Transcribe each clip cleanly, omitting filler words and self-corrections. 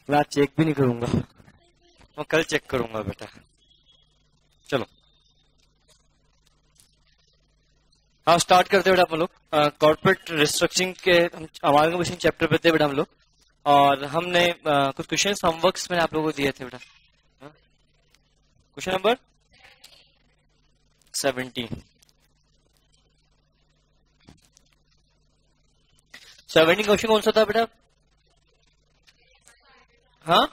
मैं आज चेक भी नहीं करूंगा, मैं कल चेक करूंगा बेटा। चलो हाँ स्टार्ट करते बेटा अपन लोग। कॉर्पोरेट रिस्ट्रक्चरिंग के अमालगमेशन चैप्टर पे थे बेटा हम लोग, और हमने कुछ क्वेश्चन होमवर्क्स मैंने आप लोगों को दिए थे बेटा। क्वेश्चन नंबर 17 क्वेश्चन कौन सा था बेटा? हाँ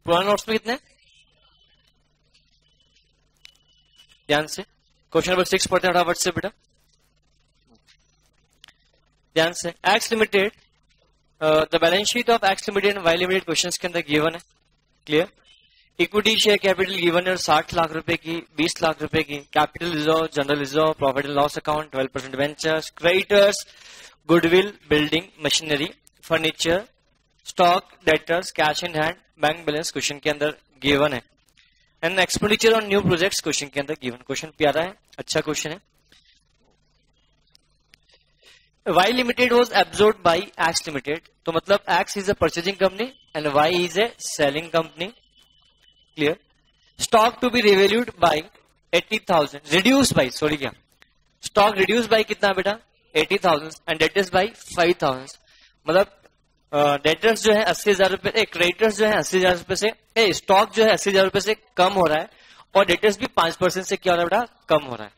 पुराने नोट्स में कितने? ध्यान से क्वेश्चन नंबर 6 पढ़ते हैं फटाफट से बेटा, ध्यान से। X limited, the balance sheet of X limited and Y limited questions के अंदर गिवन है, clear. Equity share capital given है 60 लाख रुपए की, 20 लाख रुपए की। Capital reserve, general reserve, profit and loss account, 12% ventures, creditors, goodwill, building, machinery, furniture, stock, debtors, cash in hand, bank balance question के अंदर गिवन है। And expenditure on new projects question के अंदर गिवन। क्वेश्चन प्यारा है, अच्छा question है। Y Limited was absorbed by X Limited, तो मतलब X is a purchasing company and Y is a selling company, clear। Stock to be revalued by 80,000, reduced by, sorry क्या, stock reduced by कितना बेटा? 80,000 and debtors by 5,000, मतलब debtors जो है 80,000 रुपए, creditors जो है 80,000 रुपए से, स्टॉक जो है 80,000 रुपए से कम हो रहा है, और डेटर्स भी 5% से क्या हो रहा है बेटा? कम हो रहा है।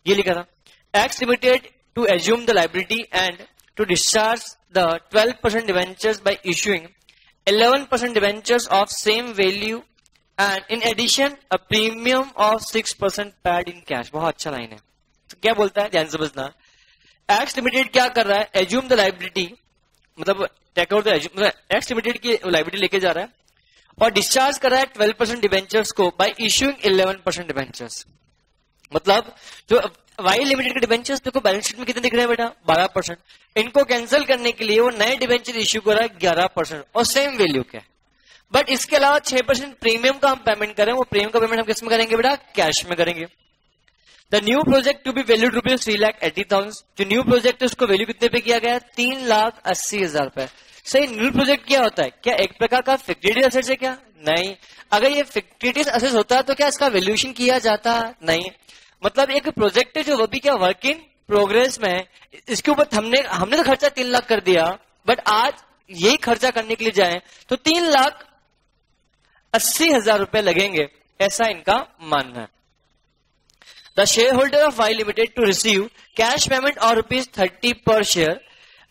ये लिखा था। X Limited to assume the liability and to discharge the 12% debentures by issuing 11% debentures of same value and in addition a premium of 6% paid in cash। बहुत अच्छा लाइन है। तो क्या बोलता है, ध्यान से समझना। X Limited क्या कर रहा है? assume the liability, मतलब टेक आउट मतलब X Limited की लाइबिलिटी लेके जा रहा है और डिस्चार्ज कर रहा है 12% डिबेंचर्स को बाय इश्यूइंग 11% डिबेंचर्स। मतलब जो Y लिमिटेड के डिबेंचर्स देखो बैलेंस शीट में कितने दिख रहे हैं बेटा? 12%। इनको कैंसिल करने के लिए वो नए डिबेंचर इश्यू कर रहा है 11% और सेम वैल्यू के। बट इसके अलावा 6% प्रीमियम का हम पेमेंट करें, वो प्रीमियम का पेमेंट हम किस में करेंगे बेटा? कैश में करेंगे। The new project to be valued rupees 3,80,000। जो न्यू प्रोजेक्ट है उसको वैल्यू कितने पे किया गया है? 3,80,000 रुपए। सही, न्यू प्रोजेक्ट क्या होता है? क्या एक प्रकार का फिक्सेड एसेट है क्या? नहीं। अगर ये फिक्सेड एसेट होता है तो क्या इसका वैल्यूएशन किया जाता? नहीं। मतलब एक प्रोजेक्ट है जो वो भी क्या वर्क इन प्रोग्रेस में है, इसके ऊपर हमने तो खर्चा 3 लाख कर दिया, बट आज यही खर्चा करने के लिए जाए तो 3,80,000 रुपए लगेंगे, ऐसा इनका मानना है। The share holder of Y limited to receive cash payment और ₹30 पर शेयर।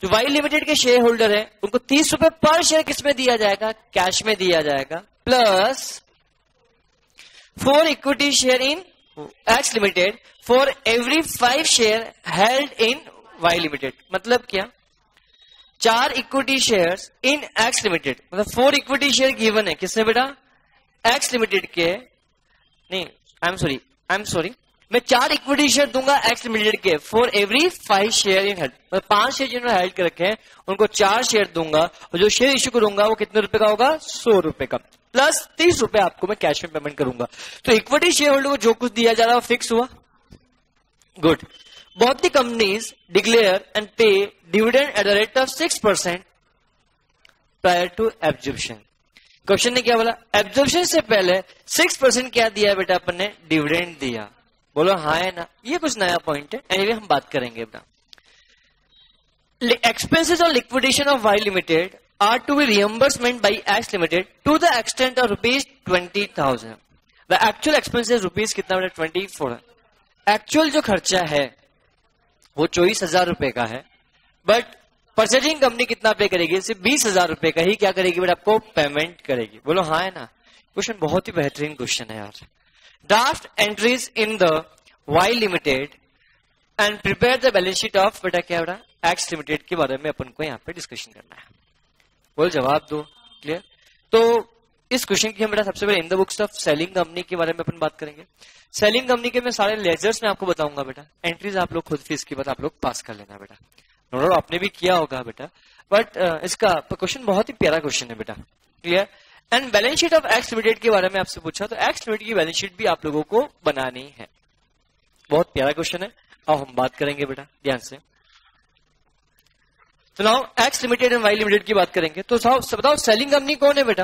जो वाई लिमिटेड के शेयर होल्डर है उनको 30 रुपए पर शेयर किसमें दिया जाएगा? कैश में दिया जाएगा, plus 4 equity share in X Limited for every 5 share held in Y Limited। मतलब क्या? 4 equity shares in X Limited, मतलब 4 इक्विटी शेयर गिवन है किसने बेटा? X Limited के, नहीं आई एम सॉरी, मैं 4 इक्विटी शेयर दूंगा X Limited के for every 5 share in held, मतलब 5 शेयर जिन्होंने हेल्ड कर रखे हैं उनको 4 शेयर दूंगा, और जो शेयर इश्यू करूंगा वो कितने रुपए का होगा? 100 रुपए का, प्लस 30 रुपए आपको मैं कैश में पेमेंट करूंगा। तो इक्विटी शेयर होल्डर को जो कुछ दिया जा रहा है वो फिक्स हुआ। Good. Both the companies declare and pay dividend at the rate of 6% prior to absorption. Question ने क्या बोला? एब्जॉर्प्शन से पहले 6% क्या दिया बेटा अपन ने? डिविडेंड दिया। बोलो हाँ है ना? ये कुछ नया पॉइंट है, एनीवे हम बात करेंगे बेटा। Expenses on liquidation of Y limited are to be reimbursement by X Limited to the extent of ₹20,000। The actual expenses rupees कितना बेटा? 24 है। एक्चुअल जो खर्चा है वो 24,000 रुपए का है, बट परचेजिंग कंपनी कितना पे करेगी? सिर्फ 20,000 रुपए का ही क्या करेगी बेटा? आपको पेमेंट करेगी। बोलो हाँ है ना? क्वेश्चन बहुत ही बेहतरीन क्वेश्चन है यार। Draft entries in the Y limited and prepare the balance sheet of बेटा क्या बेटा? एक्स लिमिटेड के बारे में अपन को यहाँ पे डिस्कशन करना है। बोल जवाब दो, क्लियर। तो इस क्वेश्चन की हम बेटा सबसे पहले इन the books of selling company के बारे में अपन बात करेंगे। सेलिंग कंपनी के मैं सारे लेजर्स में आपको बताऊंगा बेटा, एंट्रीज आप लोग खुद फीस के बाद आप लोग पास कर लेना बेटा। नो आपने भी किया होगा बेटा, बट इसका क्वेश्चन बहुत ही प्यारा क्वेश्चन है बेटा, clear. And balance sheet of X limited के बारे में आपसे पूछा, तो एक्स लिमिटेड की बैलेंस शीट भी आप लोगों को बनानी है। बहुत प्यारा क्वेश्चन है, अब हम बात करेंगे बेटा ध्यान से। तो now X limited and Y limited की बात करेंगे। तो बताओ सेलिंग कंपनी कौन है बेटा?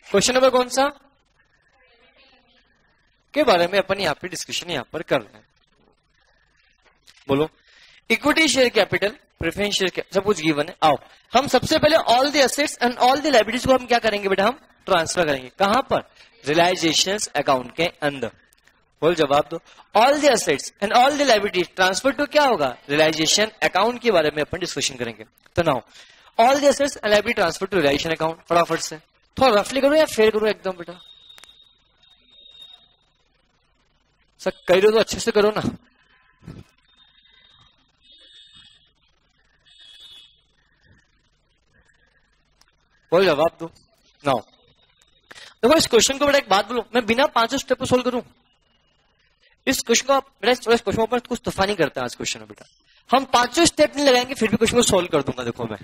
क्वेश्चन नंबर कौन सा के बारे में अपन यहाँ पे डिस्कशन यहाँ पर कर रहे हैं? बोलो। Equity share capital, preference share, सब कुछ गिवन है। आओ हम सबसे पहले all the assets and all the liabilities को हम क्या करेंगे बेटा? हम ट्रांसफर करेंगे। कहां पर? रियलाइजेशन अकाउंट के अंदर। बोल जवाब दो। All the assets and all the liabilities transfer to क्या होगा? रियलाइजेशन अकाउंट के बारे में अपन डिस्कशन करेंगे। तो now all the assets and liability transfer to realisation account. फटाफट से थोड़ा रफली करो या फेयर करो एकदम बेटा? सर कह रहे हो तो अच्छे से करो ना। बोल जवाब दो। नाउ देखो इस क्वेश्चन को बेटा एक बात बोलो, मैं बिना 5 स्टेप को सोल्व करूं इस क्वेश्चन को? बेटा इस क्वेश्चन पर कुछ तूफानी नहीं करता आज क्वेश्चन में बेटा। हम 5 स्टेप नहीं लगाएंगे फिर भी क्वेश्चन को सोल्व कर दूंगा। देखो मैं,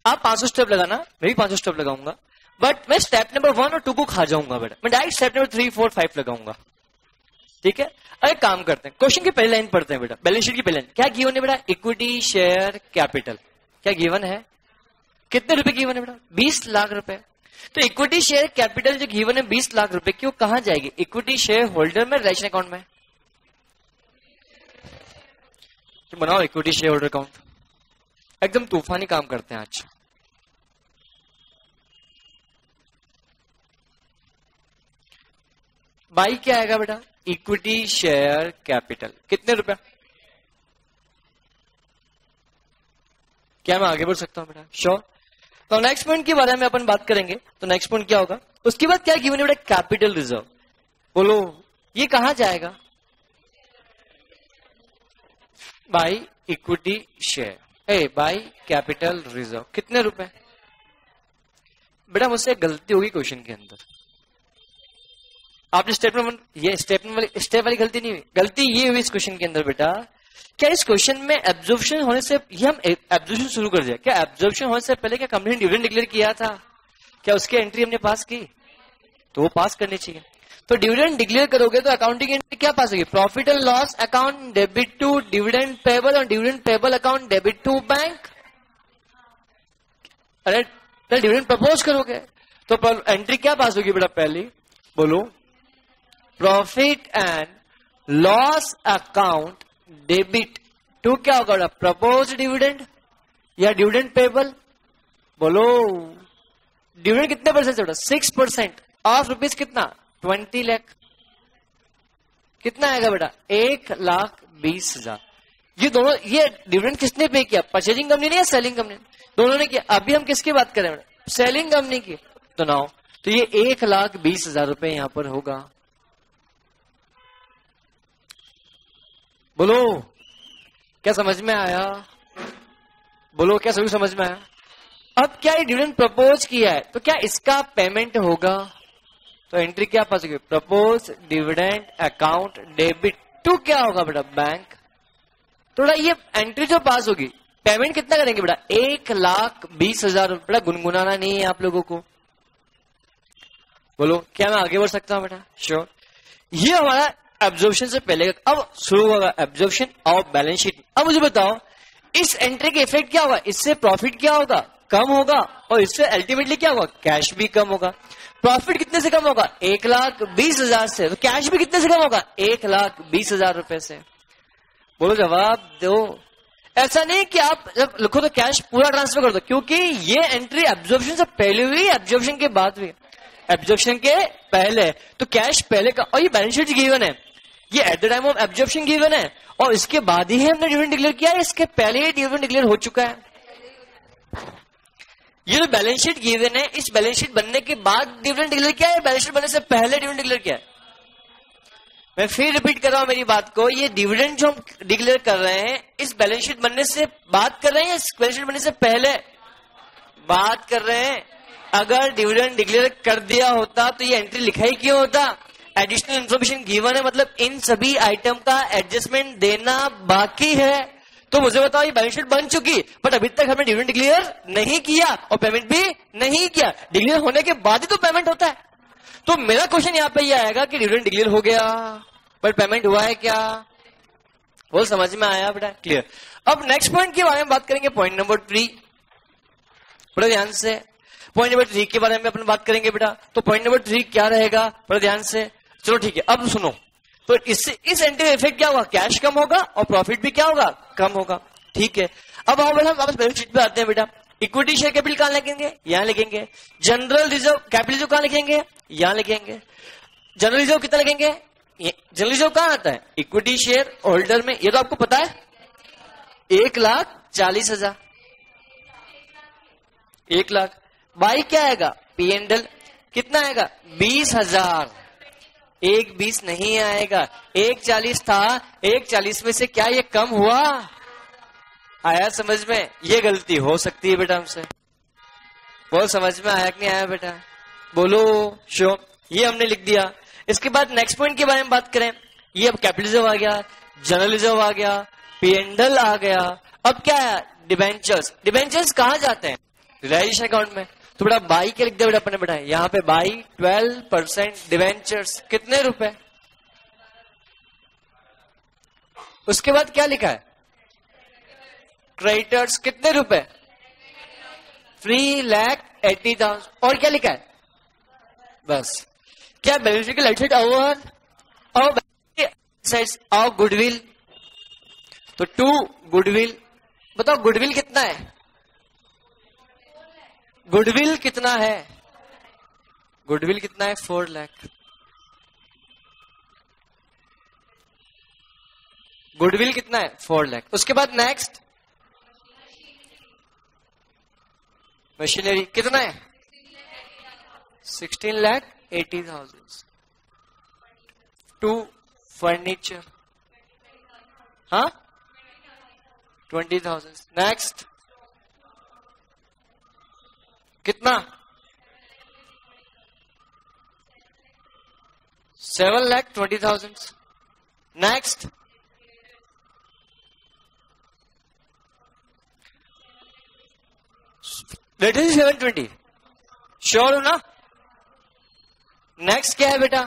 आप 5 स्टेप लगाना, मैं भी 5 स्टेप लगाऊंगा, बट मैं स्टेप नंबर 1 और 2 को खा जाऊंगा बेटा। मैं डायरेक्ट स्टेप नंबर 3, 4, 5 लगाऊंगा। ठीक है? अरे काम करते हैं, क्वेश्चन की पहली लाइन पढ़ते हैं बेटा। बैलेंस शीट की पहली लाइन क्या गिवन है बेटा? Equity share capital. क्या गिवन है? कितने रुपए गिवन है बेटा? 20 लाख रुपए। तो इक्विटी शेयर कैपिटल जो गिवन है 20 लाख रुपए की, वो कहां जाएगी? इक्विटी शेयर होल्डर में, रिलेशन अकाउंट में? तो बनाओ इक्विटी शेयर होल्डर अकाउंट। एकदम तूफानी काम करते हैं आज। बाई क्या आएगा बेटा? Equity share capital. कितने रुपए? क्या मैं आगे बढ़ सकता हूं बेटा? श्योर। तो नेक्स्ट पॉइंट के बारे में अपन बात करेंगे। तो नेक्स्ट पॉइंट क्या होगा? उसके बाद क्या गिवन है बेटा? Capital reserve. बोलो ये कहां जाएगा? By equity share, by capital reserve. कितने रुपए? बेटा मुझसे गलती होगी क्वेश्चन के अंदर। आपने स्टेप वाली गलती नहीं हुई। गलती ये हुई इस क्वेश्चन के अंदर बेटा, क्या इस क्वेश्चन में एब्जॉर्प्शन होने से, ये हम एब्जॉर्प्शन शुरू कर दिया, क्या एब्जॉर्प्शन होने से पहले क्या कंपनी ने डिविडेंड डिक्लेयर किया था? क्या उसकी एंट्री हमने पास की? तो वो पास करनी चाहिए। तो डिविडेंड डिक्लेयर करोगे तो अकाउंटिंग एंट्री क्या पास होगी? Profit and loss account debit to dividend payable और dividend payable account debit to bank. अरे डिविडेंड प्रपोज करोगे तो एंट्री क्या पास होगी बेटा? पहली बोलो profit and loss account debit to क्या होगा बेटा? प्रपोज डिविडेंड या डिविडेंड पेबल। बोलो डिविडेंड कितने परसेंट बेटा? 6% ऑफ रुपीज कितना? 20 लाख। कितना आएगा बेटा? 1,20,000। ये दोनों, ये डिविडेंड किसने पे किया? परचेजिंग कंपनी ने या सेलिंग कंपनी? दोनों ने किया। अभी हम किसकी बात करें बेटा? सेलिंग कंपनी की। तो नाउ तो ये 1,20,000 रुपए यहां पर होगा। बोलो क्या समझ में आया? बोलो क्या सभी समझ में आया? अब क्या ये डिविडेंड प्रपोज किया है तो क्या इसका पेमेंट होगा? तो एंट्री क्या पास होगी? Propose dividend account debit to क्या होगा बेटा? बैंक। थोड़ा ये एंट्री जो पास होगी, पेमेंट कितना करेंगे बेटा? 1,20,000 रुपए। बेटा गुनगुनाना नहीं है आप लोगों को। बोलो क्या मैं आगे बढ़ सकता हूं बेटा? श्योर। ये हमारा एब्जॉर्प्शन से पहले अब शुरू होगा एब्जॉर्प्शन और बैलेंस शीट। अब मुझे बताओ इस एंट्री के इफेक्ट क्या होगा? इससे प्रॉफिट क्या होगा? कम होगा, और इससे अल्टीमेटली क्या होगा? कैश भी कम होगा। प्रॉफिट कितने से कम होगा? 1,20,000 से। तो कैश भी कितने से कम होगा? 1,20,000 रुपए से। बोलो जवाब दो। ऐसा नहीं कि आप जब लिखो तो कैश पूरा ट्रांसफर कर दो, क्योंकि ये एंट्री एब्जॉर्प्शन से पहले हुई, एब्जॉर्प्शन के बाद हुई। एब्जॉर्प्शन के पहले तो कैश पहले का, और ये बैलेंस शीट गिवन है, ये at the time of absorption given है, और इसके बाद ही हमने डिविडेंड डिक्लेयर किया है। इसके पहले ही डिविडेंड डिक्लेयर हो चुका है। ये जो बैलेंस शीट गिवन है, इस बैलेंस शीट बनने के बाद डिविडेंड डिक्लेयर किया है, बैलेंस शीट बनने से पहले डिविडेंड डिक्लेयर किया है। मैं फिर रिपीट कर रहा हूं मेरी बात को, ये डिविडेंड जो हम डिक्लेयर कर रहे हैं, इस बैलेंस शीट बनने से बात कर रहे हैं, इस बैलेंस शीट बनने से पहले बात कर रहे हैं। अगर डिविडेंड डिक्लेयर कर दिया होता तो ये एंट्री लिखा ही क्यों होता? एडिशनल इन्फॉर्मेशन गिवन है, मतलब इन सभी आइटम का एडजस्टमेंट देना बाकी है। तो मुझे बताओ ये बैलेंस शीट बन चुकी, बट अभी तक हमने डिविडेंड डिक्लेयर नहीं किया और पेमेंट भी नहीं किया। डिक्लेयर होने के बाद ही तो पेमेंट होता है। तो मेरा क्वेश्चन यहाँ पे ये आएगा कि डिविडेंड डिक्लेयर हो गया पर पेमेंट हुआ है क्या? वो समझ में आया बेटा? क्लियर। अब नेक्स्ट पॉइंट के बारे में बात करेंगे, पॉइंट नंबर 3। बड़ा ध्यान से पॉइंट नंबर 3 के बारे में अपन बात करेंगे बेटा। तो पॉइंट नंबर 3 क्या रहेगा, बड़ा ध्यान से। चलो ठीक है, अब सुनो। तो इससे इस एंटी इफेक्ट क्या होगा, कैश कम होगा और प्रॉफिट भी क्या होगा, कम होगा। ठीक है, अब आओ बेटा हम वापस बैलेंस शीट पे आते हैं बेटा। इक्विटी शेयर कैपिटल कहां लिखेंगे, यहां लिखेंगे। जनरल रिजर्व कैपिटल रिजर्व कहां लिखेंगे, यहां लिखेंगे। जनरल रिजर्व कितना लिखेंगे, जनरल रिजर्व कहां आता है, इक्विटी शेयर होल्डर में। ये तो आपको पता है, 1,40,000। 1 लाख बाई क्या आएगा, पी एंड एल कितना आएगा, 20,000। 1,20 नहीं आएगा, 1,40 था। 1,40 में से क्या ये कम हुआ, आया समझ में। ये गलती हो सकती है बेटा हमसे। बोल समझ में आया कि नहीं आया बेटा, बोलो शो। ये हमने लिख दिया। इसके बाद नेक्स्ट पॉइंट के बारे में बात करें। ये अब कैपिटल रिजर्व आ गया, जनरल रिजर्व आ गया, पी एंड एल आ गया। अब क्या है, डिबेंचर्स। डिबेंचर्स कहां जाते हैं, रिलाइजेशन अकाउंट में। तो बेटा बाई क्या लिख दिया बेटा अपने, बेटा यहां पे बाई 12% डिवेंचर्स, कितने रुपए। उसके बाद क्या लिखा है, क्रेडिटर्स कितने रुपए, 3,80,000। और क्या लिखा है, बस। क्या बैलेंस शीट के लाइट साइड ओवर और साइड आओ गुडविल। तो 2 गुडविल, बताओ गुडविल कितना है, गुडविल कितना है, गुडविल कितना है, 4 लाख। गुडविल कितना है, 4 लाख। उसके बाद नेक्स्ट मशीनरी कितना है, 16,80,000। 2 फर्नीचर, हाँ 20,000। नेक्स्ट कितना, 7,20,000। नेक्स्ट लेट इज 720, श्योर हो ना। नेक्स्ट क्या है बेटा,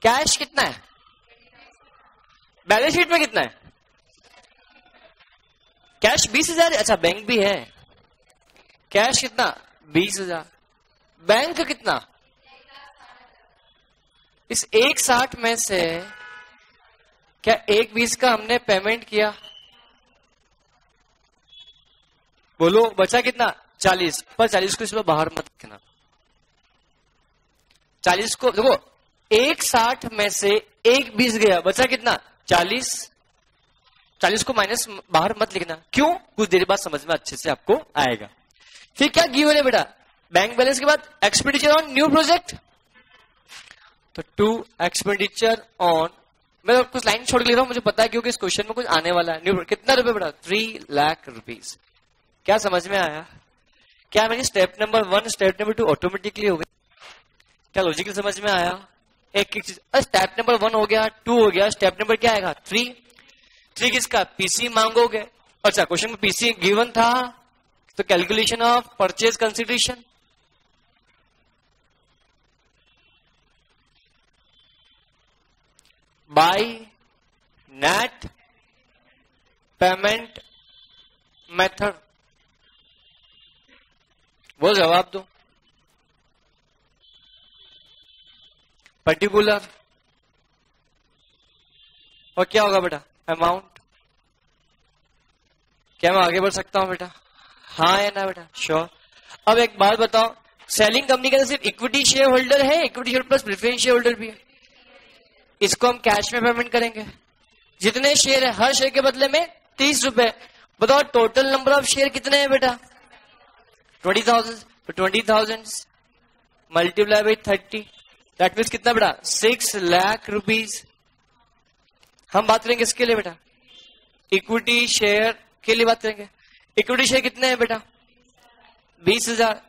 कैश कितना है, बैलेंस शीट में कितना है, कैश 20,000। अच्छा बैंक भी है, कैश कितना 20,000। बैंक कितना, इस 1,60 में से क्या 1,20 का हमने पेमेंट किया, बोलो बचा कितना, 40। पर 40 को इसमें बाहर मत रखना। 40 को देखो, 1,60 में से 1,20 गया, बचा कितना 40। 40 को माइनस बाहर मत लिखना, क्यों, कुछ देर बाद समझ में अच्छे से आपको आएगा। फिर क्या गिवन है बेटा, बैंक बैलेंस के बाद एक्सपेंडिचर ऑन न्यू प्रोजेक्ट। तो 2 एक्सपेंडिचर ऑन, मैं कुछ लाइन छोड़ के लिख रहा हूं, मुझे पता है क्योंकि इस क्वेश्चन में कुछ आने वाला है। न्यू कितना रुपए बेटा, 3 लाख रुपीज। क्या समझ में आया, क्या मेरी step number 1 step number 2 automatically हो गई, क्या लॉजिकल समझ में आया। एक एक चीज, स्टेप नंबर 1 हो गया, 2 हो गया, स्टेप नंबर क्या आएगा 3। 3 किसका, पीसी मांगोगे। अच्छा क्वेश्चन में पीसी गिवन था, तो calculation of purchase consideration. By net payment method, वो जवाब दो। पर्टिकुलर, और क्या होगा बेटा, अमाउंट। क्या मैं आगे बढ़ सकता हूं बेटा, हाँ है ना बेटा, श्योर। अब एक बात बताओ, सेलिंग कंपनी के अंदर सिर्फ इक्विटी शेयर होल्डर है, equity share plus preference share holder भी है। इसको हम कैश में पेमेंट करेंगे। जितने शेयर है हर शेयर के बदले में 30 रुपए। बताओ टोटल नंबर ऑफ शेयर कितने हैं बेटा, 20,000। तो 20,000 मल्टीप्लाई बाई 30, दैट मीन्स कितना बेटा, 6 लाख रुपीज। हम बात करेंगे इसके लिए बेटा, इक्विटी शेयर के लिए बात करेंगे। इक्विटी शेयर कितने हैं बेटा, 20,000।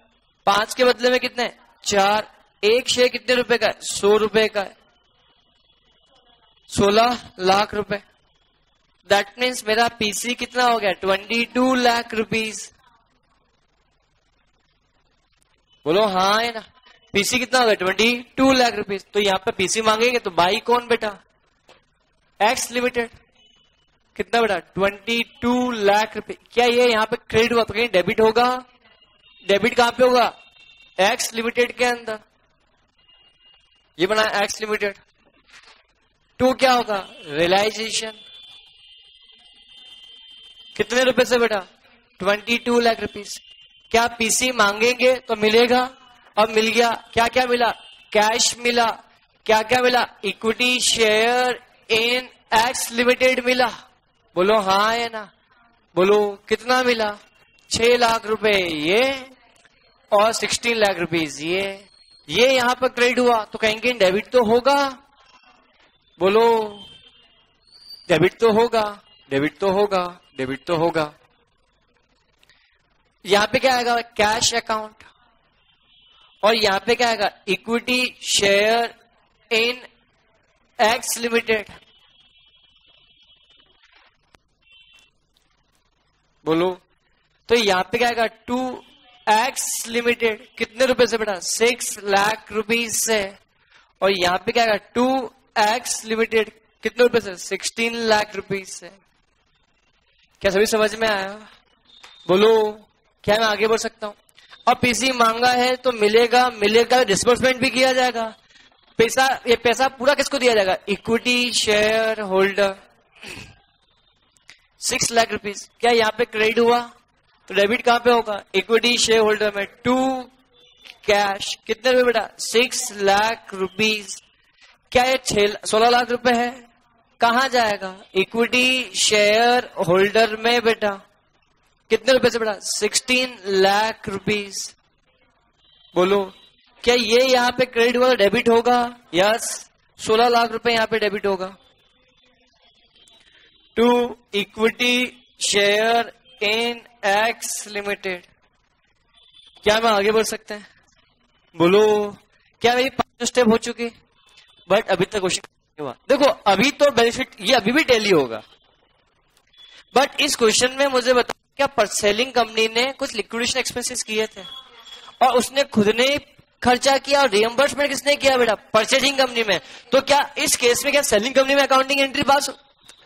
5 के बदले में कितने, 4। एक शेयर कितने रुपए का है, 100 रुपए का है, 16 लाख रुपए। दैट मीन्स मेरा पीसी कितना हो गया, 22 लाख रुपीज। बोलो हाँ है ना, पीसी कितना हो गया, 22 लाख रुपीज। तो यहां पे पीसी मांगेंगे तो बाई कौन बेटा, एक्स लिमिटेड। कितना बेटा 22 लाख रुपए। क्या ये यहाँ पे क्रेडिट हुआ तो कहीं डेबिट होगा? डेबिट कहां पे होगा? एक्स लिमिटेड के अंदर। ये बना एक्स लिमिटेड। टू क्या होगा? रियलाइजेशन। कितने रुपए से बेटा? 22 लाख रुपीस। क्या पीसी मांगेंगे तो मिलेगा? अब मिल गया। क्या क्या मिला? कैश मिला। क्या क्या मिला? Equity share in X limited मिला। बोलो हाँ या ना? बोलो कितना मिला? 6 लाख रुपए ये और 16 लाख रुपीस ये यहां पर क्रेडिट हुआ तो कहेंगे डेबिट तो होगा। बोलो डेबिट तो होगा, डेबिट तो होगा, डेबिट तो होगा। यहां पे क्या आएगा? Cash account. और यहां पे क्या आएगा? Equity share in X limited. बोलो तो यहां पे क्या आएगा? 2x limited. कितने रुपए से बेटा? 6 लाख रुपीज से। और यहां पे क्या आएगा? 2x limited. कितने रुपए से? 16 लाख रुपीज से। क्या सभी समझ में आया? बोलो क्या मैं आगे बढ़ सकता हूं? अब पीसी मांगा है तो मिलेगा, मिलेगा डिस्बर्समेंट भी किया जाएगा। पैसा, ये पैसा पूरा किसको दिया जाएगा? Equity share holder. 6 lakh rupees. क्या यहाँ पे क्रेडिट हुआ तो डेबिट कहां पे होगा? इक्विटी शेयर होल्डर में। 2 कैश। कितने रुपए बेटा? 6 लाख रुपीज। क्या ये 16 लाख रुपए है? कहां जाएगा? इक्विटी शेयर होल्डर में बेटा। कितने रुपए से बेटा? 16 लाख रुपीज। बोलो क्या ये यहां पे क्रेडिट हुआ डेबिट होगा? यस, 16 लाख रुपए यहां पे डेबिट होगा। To equity share in X limited. क्या मैं आगे बढ़ सकते हैं? बोलो क्या मेरी 5 स्टेप हो चुकी? बट अभी तक क्वेश्चन नहीं हुआ। देखो अभी तो बेनिफिट ये अभी भी टैली होगा, बट इस क्वेश्चन में मुझे बताओ क्या परसेलिंग कंपनी ने कुछ लिक्विडेशन एक्सपेंसेस किए थे और उसने खुद ने खर्चा किया और रिएम्बर्समेंट किसने किया बेटा? परचेजिंग कंपनी में। तो क्या इस केस में क्या सेलिंग कंपनी में अकाउंटिंग एंट्री पास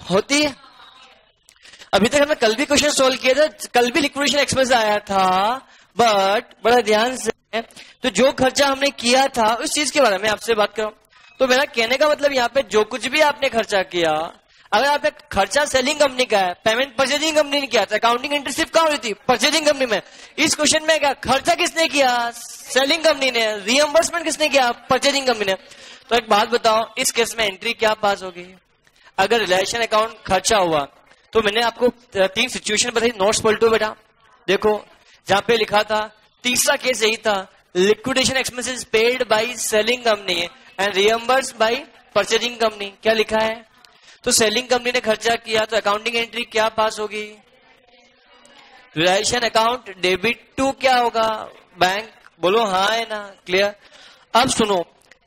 होती है? अभी तक हमने कल भी क्वेश्चन सोल्व किया था, कल भी लिक्विडेशन एक्सपेंस आया था, बट बड़ा ध्यान से तो जो खर्चा हमने किया था उस चीज के बारे में आपसे बात कर रहा हूं। तो मेरा कहने का मतलब यहाँ पे जो कुछ भी आपने खर्चा किया, अगर आपने खर्चा सेलिंग कंपनी का है, पेमेंट परचेजिंग कंपनी ने किया था, अकाउंटिंग एंट्री सिर्फ कहां हुई थी? परचेजिंग कंपनी में। इस क्वेश्चन में क्या खर्चा किसने किया? सेलिंग कंपनी ने। रिएम्बर्समेंट किसने किया? परचेजिंग कंपनी ने। तो एक बात बताओ, इस केस में एंट्री क्या पास होगी? अगर रिलेशन अकाउंट खर्चा हुआ तो मैंने आपको 3 सिचुएशन बताई, नोट्स पलटो बेटा। देखो जहां पे लिखा था, तीसरा केस यही था, liquidation expenses paid by selling company and reimbursed by purchasing company. क्या लिखा है? तो सेलिंग कंपनी ने खर्चा किया तो अकाउंटिंग एंट्री क्या पास होगी? रिलेशन अकाउंट डेबिट टू क्या होगा? बैंक। बोलो हाँ है ना? क्लियर? अब सुनो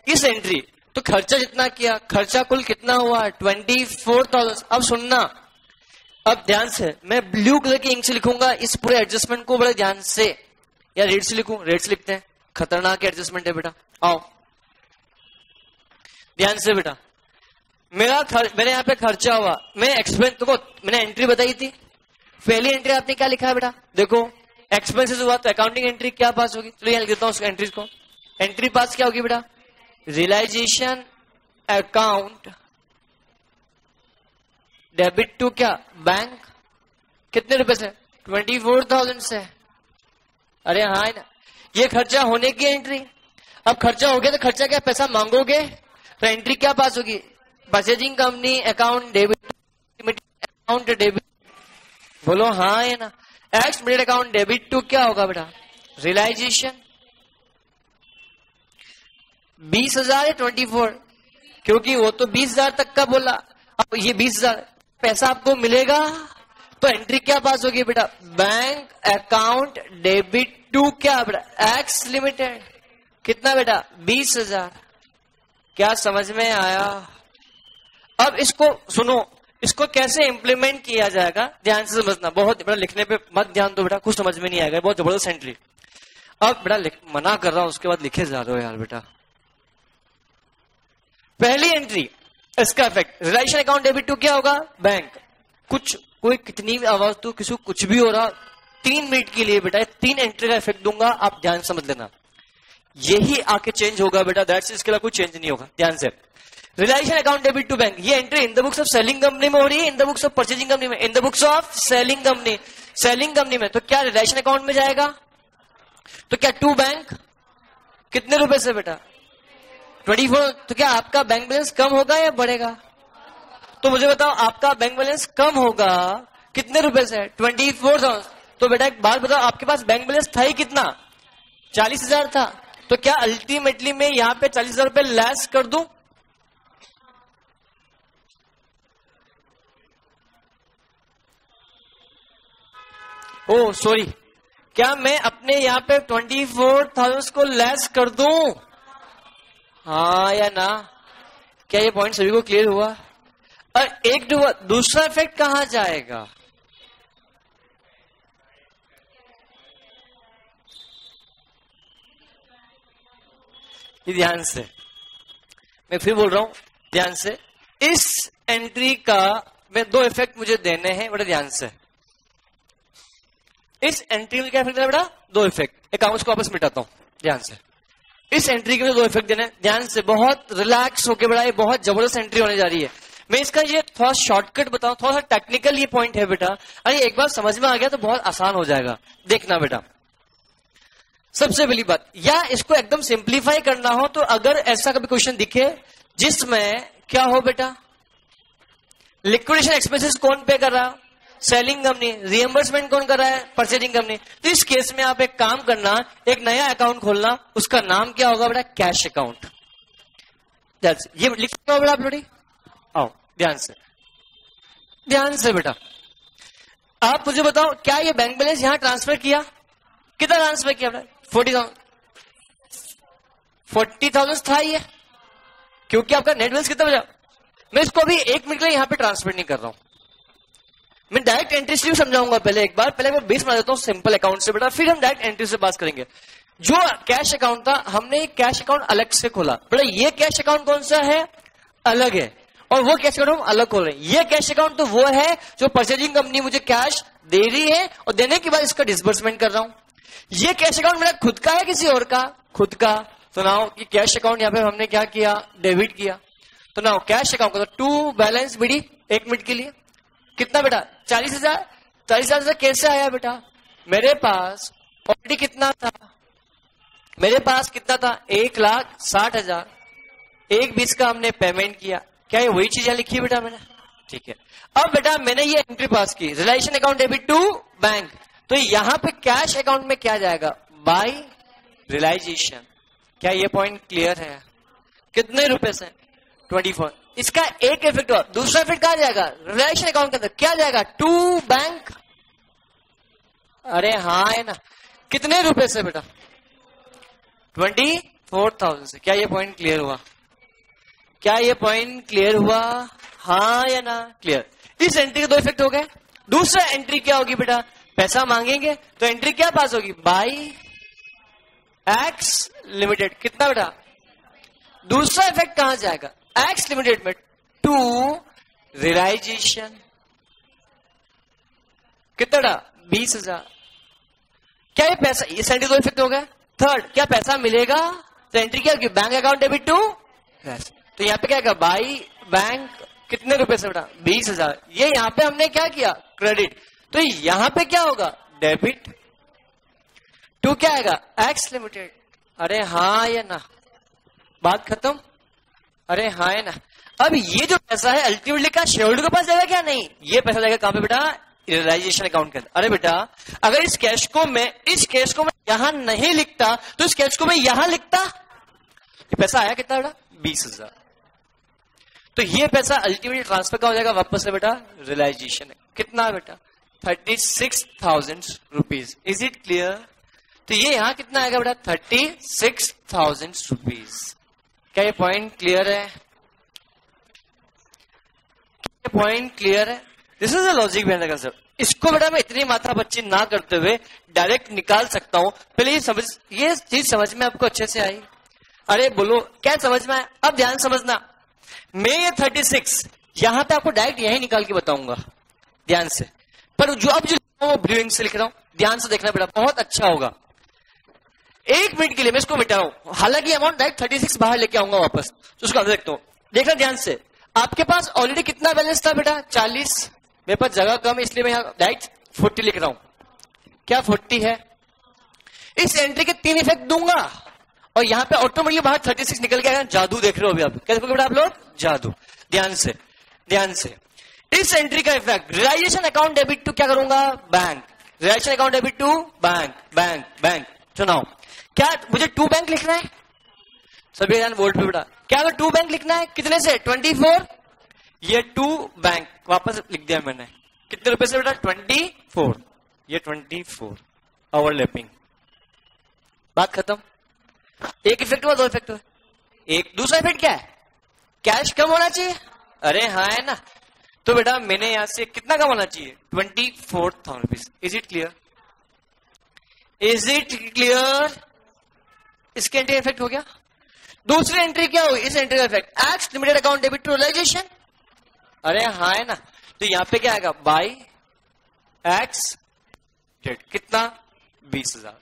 इस एंट्री, तो खर्चा जितना किया, खर्चा कुल कितना हुआ? 24,000। अब सुनना, अब ध्यान से, मैं ब्लू कलर की इंक से लिखूंगा इस पूरे एडजस्टमेंट को बड़े ध्यान से, या रेड से लिखूं? रेड से लिखते हैं, खतरनाक एडजस्टमेंट है बेटा। आओ ध्यान से बेटा, मेरे यहाँ पे खर्चा हुआ, मैं एक्सपेंस देखो, मैंने एंट्री बताई थी। पहली एंट्री आपने क्या लिखा है बेटा? देखो एक्सपेंसेस हुआ तो अकाउंटिंग एंट्री क्या पास होगी? तो यहां लिख देता हूं उसको, एंट्रीज को। एंट्री पास क्या होगी बेटा? रियलाइजेशन अकाउंट डेबिट टू क्या? बैंक। कितने रुपए से? 24,000 से। अरे हाँ है ना? ये खर्चा होने की एंट्री। अब खर्चा हो गया तो खर्चा क्या पैसा मांगोगे तो एंट्री क्या पास होगी? Purchasing company account debit, account debit. बोलो हाँ है ना? X limited account debit to क्या होगा बेटा? रियलाइजेशन। 20,000 या 24? क्योंकि वो तो 20,000 तक का बोला। अब ये 20,000 पैसा आपको मिलेगा तो एंट्री क्या पास होगी बेटा? बैंक अकाउंट डेबिट टू क्या बेटा? X limited. कितना बेटा? 20,000। क्या समझ में आया? अब इसको सुनो, इसको कैसे इंप्लीमेंट किया जाएगा ध्यान से समझना। बहुत बड़ा लिखने पे मत ध्यान दो बेटा, कुछ समझ में नहीं आएगा, बहुत जबरदस्त एंट्री। अब बेटा मना कर रहा हूं, उसके बाद लिखे जा रहे हो यार बेटा। पहली एंट्री, इसका effect relation account debit to क्या होगा? बैंक। कुछ कोई कितनी भी आवाज तो किसी को कुछ भी हो रहा, 3 मिनट के लिए बेटा 3 एंट्री का इफेक्ट दूंगा, आप ध्यान समझ लेना, यही आके चेंज होगा बेटा, दैट्स इसके अलावा कुछ चेंज नहीं होगा। ध्यान से, realisation account debit to bank, ये entry in the books of selling company में हो रही है, in the books of purchasing company में, in the books of selling company, selling company में, तो क्या रिलायेशन अकाउंट में जाएगा, तो क्या टू बैंक, कितने रुपए से बेटा 24, तो क्या आपका बैंक बैलेंस कम होगा या बढ़ेगा, तो मुझे बताओ आपका बैंक बैलेंस कम होगा कितने रुपए से, 24,000, तो बेटा एक बात बताओ, आपके पास बैंक बैलेंस था ही कितना, 40,000 था, तो क्या अल्टीमेटली मैं यहां पे 40,000 रुपए लेस कर दूं, ओ सॉरी, क्या मैं अपने यहां पे 24,000 को लेस कर दूं, हाँ या ना, क्या ये पॉइंट सभी को क्लियर हुआ। और एक दूसरा इफेक्ट कहां जाएगा, ध्यान से, मैं फिर बोल रहा हूं ध्यान से, इस एंट्री का मैं 2 इफेक्ट मुझे देने हैं बड़े ध्यान से, इस एंट्री में क्या इफेक्ट है बेटा, 2 इफेक्ट, अकाउंट्स को वापस मिटाता हूं ध्यान से, इस एंट्री के लिए 2 इफेक्ट देने ध्यान से, बहुत रिलैक्स होके बेटा, ये बहुत जबरदस्त एंट्री होने जा रही है, मैं इसका ये थोड़ा शॉर्टकट बताऊं, थोड़ा सा टेक्निकल ये पॉइंट है बेटा, अरे एक बार समझ में आ गया तो बहुत आसान हो जाएगा, देखना बेटा। सबसे पहली बात, या इसको एकदम सिंप्लीफाई करना हो तो अगर ऐसा कभी क्वेश्चन दिखे जिसमें क्या हो बेटा, लिक्विडेशन एक्सपेंसेस कौन पे कर रहा, सेलिंग कंपनी, रिएम्बर्समेंट कौन कर रहा है, परचेजिंग कंपनी, तो इस केस में आप एक काम करना, एक नया अकाउंट खोलना, उसका नाम क्या होगा बेटा, कैश अकाउंट, ये लिखना बेटा आप लोग, आओ ध्यान से बेटा, आप मुझे बताओ क्या ये बैंक बैलेंस यहां ट्रांसफर किया, कितना ट्रांसफर किया बेटा, 40,000 था ये, क्योंकि आपका नेट बैलेंस कितना बचा, मैं इसको अभी 1 मिनट के लिए यहां पे ट्रांसफर नहीं कर रहा हूं, मैं डायरेक्ट एंट्री से समझाऊंगा, पहले एक बार पहले मैं बेस बना देता हूं सिंपल अकाउंट से बेटा, फिर हम डायरेक्ट एंट्री से बात करेंगे। जो कैश अकाउंट था हमने एक कैश अकाउंट अलग से खोला बेटा, ये कैश अकाउंट कौन सा है, अलग है, और वो कैश अकाउंट हम अलग खोल रहे हैं, ये कैश अकाउंट तो वो है जो परचेजिंग कंपनी मुझे कैश दे रही है और देने के बाद इसका डिसबर्समेंट कर रहा हूं, ये कैश अकाउंट मेरा खुद का है किसी और का, खुद का, तो नाउ कि कैश अकाउंट यहां पे हमने क्या किया, डेबिट किया, तो नाउ कैश अकाउंट का टू बैलेंस बीडी 1 मिनट के लिए कितना बेटा, 40,000, 40,000 से कैसे आया बेटा, मेरे पास ऑलरेडी कितना था, मेरे पास कितना था, 1,60,000, 1,20 का हमने पेमेंट किया, क्या ये वही चीजें लिखी बेटा मैंने, ठीक है। अब बेटा मैंने ये एंट्री पास की, relation account debit to bank, तो यहां पे कैश अकाउंट में क्या जाएगा, बाय रियलाइजेशन, क्या ये पॉइंट क्लियर है, कितने रुपए से, 24, इसका एक इफेक्ट हुआ, दूसरा इफेक्ट कहां जाएगा, रिलेशन अकाउंट के अंदर क्या जाएगा, टू बैंक, अरे हाँ है ना, कितने रुपए से बेटा, 24,000 से, क्या ये पॉइंट क्लियर हुआ, क्या ये पॉइंट क्लियर हुआ, हाँ या ना, क्लियर। इस एंट्री के 2 इफेक्ट हो गए, दूसरा एंट्री क्या होगी बेटा, पैसा मांगेंगे तो एंट्री क्या पास होगी, बाय एक्स लिमिटेड, कितना बेटा, दूसरा इफेक्ट कहां जाएगा, एक्स लिमिटेड में, टू रियलाइजेशन, कितना बेटा, 20,000, क्या ये पैसा, इस एंट्री 2 इफेक्ट हो गया। थर्ड, क्या पैसा मिलेगा, तो एंट्री क्या होगी, बैंक अकाउंट डेबिट टू, तो यहाँ पे क्या होगा, बाई बैंक, कितने रुपए से बेटा, 20,000, ये यहाँ पे हमने क्या किया, क्रेडिट, तो यहां पे क्या होगा, डेबिट टू क्या आएगा, एक्स लिमिटेड, अरे हाँ या ना, बात खत्म, अरे हाँ है ना। अब ये जो पैसा है अल्टीमेटली क्या शेयर होल्डर के पास जाएगा क्या, नहीं, ये पैसा जाएगा कहां पे बेटा, रियलाइजेशन अकाउंट के अंदर। अरे बेटा अगर इस कैश को मैं यहां नहीं लिखता तो इस कैश को मैं यहां लिखता, ये पैसा आया कितना बेटा, 20,000, तो ये पैसा अल्टीमेटली ट्रांसफर का हो जाएगा वापस से बेटा, रियलाइजेशन कितना बेटा, 36,000 रुपीज, इज इट क्लियर। तो ये यहां कितना आएगा बेटा, 36,000 रुपीज। क्या ये पॉइंट क्लियर है, पॉइंट क्लियर है, this is the logic behind the concept. इसको बेटा मैं इतनी माथा बच्ची ना करते हुए डायरेक्ट निकाल सकता हूं। पहले ये चीज समझ में आपको अच्छे से आई, अरे बोलो क्या समझ में आया। अब ध्यान समझना, मैं ये 36 यहां पे आपको डायरेक्ट यही निकाल के बताऊंगा, ध्यान से। पर जो अब जो वो ब्लू से लिख रहा हूं, ध्यान से देखना बेटा, बहुत अच्छा होगा। 1 मिनट के लिए मैं इसको मिटा रहा हूं, हालांकि अमाउंट डायरेक्ट 36 बाहर लेके आऊंगा वापस, तो उसको देखता हूं। देखना ध्यान से, आपके पास ऑलरेडी कितना बैलेंस था बेटा? 40। मेरे पास जगह कम है इसलिए मैं यहां डायरेक्ट 40 लिख रहा हूं। क्या 40 है? इस एंट्री के 3 इफेक्ट दूंगा और यहां पे ऑटोमेटिकली बाहर 36 निकल के आएगा। जादू देख रहे हो अभी आप, क्या देखोगे बेटा आप लोग? जादू। ध्यान से, ध्यान से। इस एंट्री का effect realisation account debit to क्या करूंगा? Bank. Realisation account debit to bank, bank, bank. सुनाओ, क्या मुझे 2 बैंक लिखना है? सभी ध्यान बोर्ड पे बेटा, क्या अगर 2 बैंक लिखना है? कितने से? 24। ये 2 बैंक वापस लिख दिया मैंने। कितने रुपए से बेटा? 24। ये 24 ओवरलैपिंग। बात खत्म। एक इफेक्ट हुआ, 2 इफेक्ट हुआ। एक दूसरा इफेक्ट क्या है? कैश कम होना चाहिए। अरे हाँ है ना, तो बेटा मैंने यहां से कितना कम होना चाहिए? 24,000 rupees. Is it clear? Is it clear? इसके एंट्री इफेक्ट हो गया। दूसरी एंट्री क्या हुई? इस एंट्री का effect X limited account debit to realisation. अरे हाँ है ना, तो यहां पे क्या आएगा? By X date. कितना? 20,000।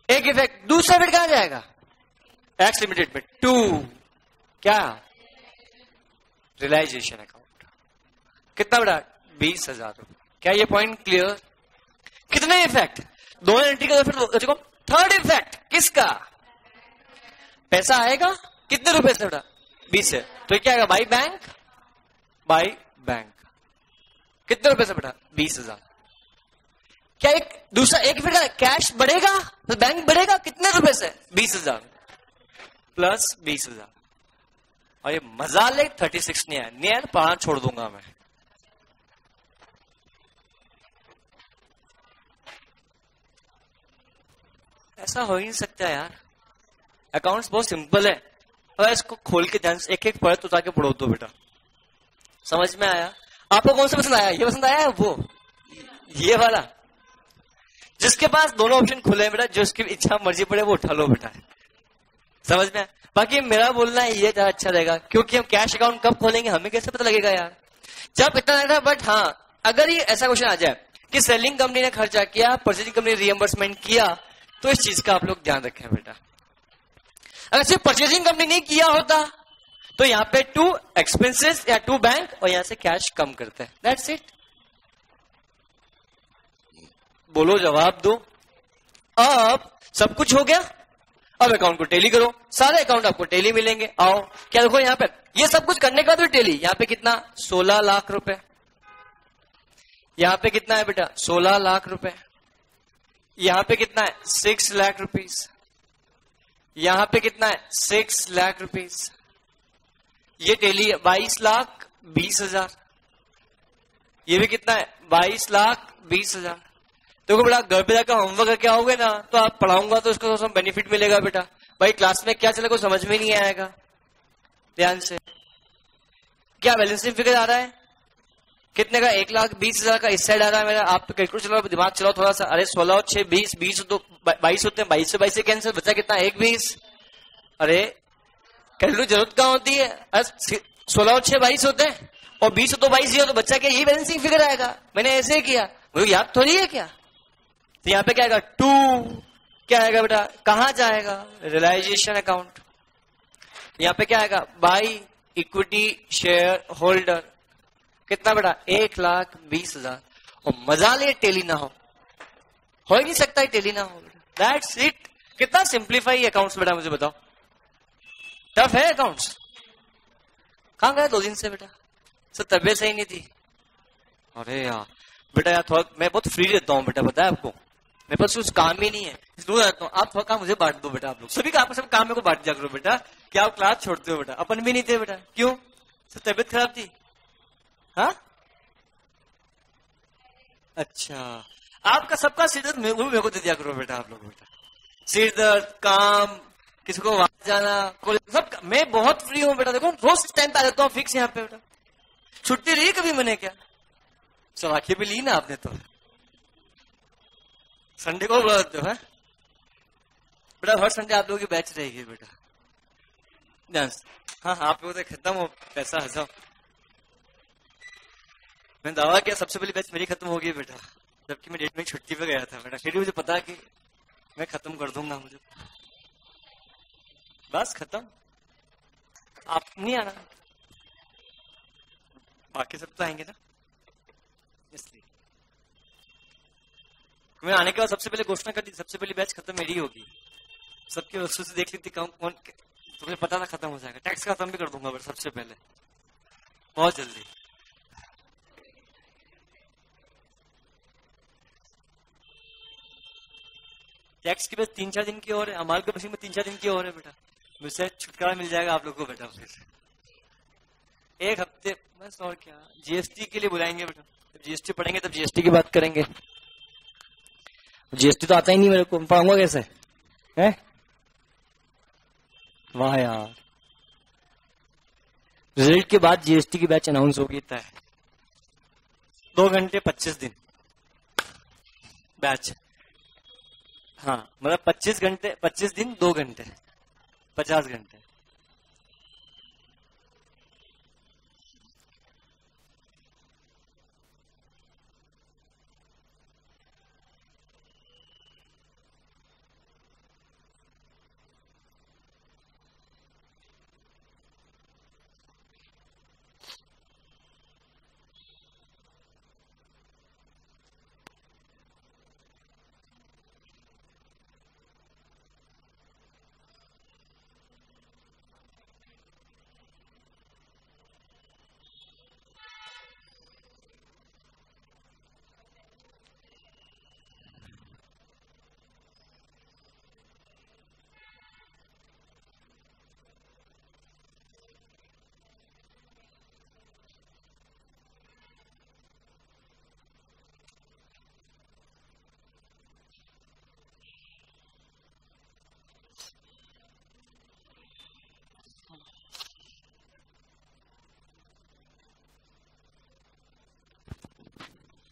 एक इफेक्ट। दूसरा इफेक्ट कहां जाएगा? एक्स लिमिटेड में 2 क्या? Realisation account. कितना बेटा? 20,000 रुपए। क्या ये पॉइंट क्लियर? कितने इफेक्ट? दोनों एंट्री का इफेक्ट। थर्ड इफेक्ट किसका? पैसा आएगा कितने रुपए से बेटा? 20 से। तो क्या आएगा? By bank, by bank. कितने रुपए से बेटा? 20,000। क्या एक दूसरा एक इफेक्ट कैश बढ़ेगा तो बैंक बढ़ेगा कितने रुपए से? 20,000 प्लस 20,000। और ये मजा ले 36 नहीं आया, नहीं आया 5 छोड़ दूंगा मैं। ऐसा हो ही नहीं सकता यार। अकाउंट्स बहुत सिंपल है, और इसको खोल के ध्यान से एक एक पढ़ तो ताकि पढ़ो तो बेटा। समझ में आया? आपको कौन सा पसंद आया? ये पसंद आया? वो ये वाला जिसके पास दोनों ऑप्शन खुले हैं बेटा, जो उसकी इच्छा मर्जी पड़े वो उठा लो बेटा। समझ में? बाकी मेरा बोलना है ये ज्यादा अच्छा रहेगा, क्योंकि हम कैश अकाउंट कब खोलेंगे हमें कैसे पता लगेगा यार, जब इतना रहता है। बट हाँ, अगर ये ऐसा क्वेश्चन आ जाए कि सेलिंग कंपनी ने खर्चा किया, परचेजिंग कंपनी ने रियम्बर्समेंट किया, तो इस चीज का आप लोग ध्यान रखें बेटा। अगर सिर्फ परचेजिंग कंपनी नहीं किया होता तो यहाँ पे 2 एक्सपेंसेस या 2 बैंक और यहां से कैश कम करते हैं। That's it. बोलो, जवाब दो। अब सब कुछ हो गया, अब अकाउंट को टैली करो। सारे अकाउंट आपको टैली मिलेंगे। आओ, क्या देखो यहाँ पे ये सब कुछ करने का तो टैली। यहाँ पे कितना? 16 लाख रुपए। यहाँ पे कितना है बेटा? 16 लाख रुपए। यहाँ पे कितना है? 6 लाख रुपीज। यहाँ पे कितना है? 6 लाख रुपीज। ये टैली है 22,20,000। ये भी कितना है? 22,20,000। देखो बेटा, घर पे जाकर होमवर्क करके आओगे ना, तो आप पढ़ाऊंगा तो उसका थोड़ा बेनिफिट मिलेगा बेटा। भाई क्लास में क्या चला कुछ समझ में नहीं आएगा। ध्यान से, क्या बैलेंसिंग फिगर आ रहा है? कितने का? 1,20,000 का इस साइड आ रहा है मेरा। आप तो कैलकुलेट चलाओ, दिमाग चलाओ थोड़ा सा। अरे 16 और 6 20, 20 तो 22 होते हैं, 22 से 22 से कैंसिल, बचा कितना? 1,20। अरे कैलकुलेट जरूरत कहाँ होती है? 16 और 6 22 होते हैं, और 20 तो 22 ही हो, तो बच्चा क्या यही बैलेंसिंग फिगर आएगा? मैंने ऐसे ही किया, मुझे याद थोड़ी है क्या? तो यहाँ पे क्या आएगा? 2 क्या आएगा बेटा? कहां जाएगा? Realisation account. यहाँ पे क्या आएगा? By equity share holder. कितना बेटा? 1,20,000। और मजा ले टैली ना हो ही नहीं सकता है टैली ना हो बेटा। That's it. कितना सिंप्लीफाई अकाउंट्स बेटा, मुझे बताओ। टफ है अकाउंट्स। कहां गए 2 दिन से बेटा? सर तबियत सही नहीं थी। अरे यार बेटा, यार थोड़ा मैं बहुत फ्री रहता हूँ बेटा, पता है आपको। मेरे पास कुछ काम ही नहीं है, इसलिए रहता हूँ। आप थोड़ा काम मुझे बांट दो बेटा। आप लोग सभी का सब काम मेरे को बांट दिया करो बेटा। क्या आप क्लास छोड़ते हो बेटा? अपन भी नहीं थे बेटा। क्यों? सर तबियत खराब थी। हाँ अच्छा, आपका सबका सिर दर्द मेरे को दे दिया करो बेटा। आप लोग बेटा सिर दर्द, काम, किसी को वहां जाना, सब मैं बहुत फ्री हूँ बेटा। देखो रोज टाइम पे आ जाता हूँ फिक्स यहाँ पे बेटा। छुट्टी रही कभी मैंने क्या? सलाखी भी ली ना आपने तो। संडे को बुलाते हो बेटा? हर संडे आप लोगों की बैच रहेगी बेटा। हाँ हाँ, आप लोगों से खत्म हो पैसा हजाओ। मैंने दावा किया सबसे पहली बैच मेरी खत्म हो गई बेटा, जबकि मैं डेट में छुट्टी पे गया था बेटा, फिर भी मुझे पता कि मैं खत्म कर दूंगा, मुझे बस खत्म। आप नहीं आना, बाकी सब तो आएंगे ना, इसलिए मैं आने के बाद सबसे पहले घोषणा कर दी, सबसे पहली बैच खत्म मेरी होगी। सबकी वस्तु से देख ली थी कौन, तो मुझे पता था खत्म हो जाएगा। टैक्स खत्म भी कर दूंगा बट सबसे पहले, बहुत जल्दी। टैक्स की बस 3-4 दिन की और है, अमाल के में 3-4 दिन की और है बेटा, मुझसे छुटकारा मिल जाएगा आप लोग को बेटा। फिर 1 हफ्ते बस, और क्या। जीएसटी के लिए बुलाएंगे बेटा, जब जीएसटी पढ़ेंगे तब जीएसटी की बात करेंगे। जीएसटी तो आता ही नहीं मेरे को, पढ़ाऊंगा कैसे है? वाह यार, रिजल्ट के बाद जीएसटी की बैच अनाउंस होगी तय। 2 घंटे 25 दिन बैच, हाँ मतलब 25 घंटे 25 दिन 2 घंटे 50 घंटे।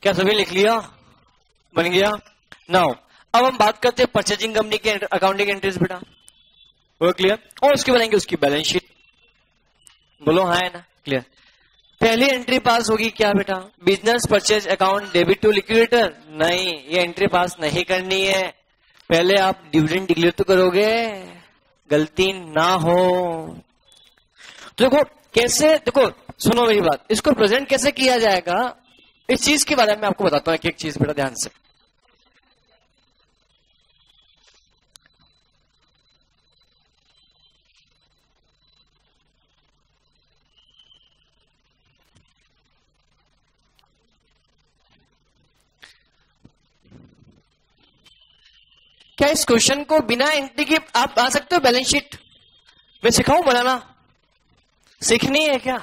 क्या सभी लिख लिया? बन गया। नाउ अब हम बात करते हैं परचेजिंग कंपनी के अकाउंटिंग एंट्रीज बेटा, वो क्लियर, और उसकी बनाएंगे उसकी बैलेंस शीट। बोलो हाँ है ना, क्लियर। पहली एंट्री पास होगी क्या बेटा? Business purchase account debit to liquidator. नहीं, ये एंट्री पास नहीं करनी है, पहले आप डिविडेंड डिक्लेयर तो करोगे, गलती ना हो। तो देखो कैसे, देखो सुनो मेरी बात, इसको प्रेजेंट कैसे किया जाएगा इस चीज के बारे में आपको बताता हूं, एक चीज बेटा ध्यान से। क्या इस क्वेश्चन को बिना एंट्री के आप आ सकते हो बैलेंस शीट? मैं सिखाऊं बनाना? सीखनी है क्या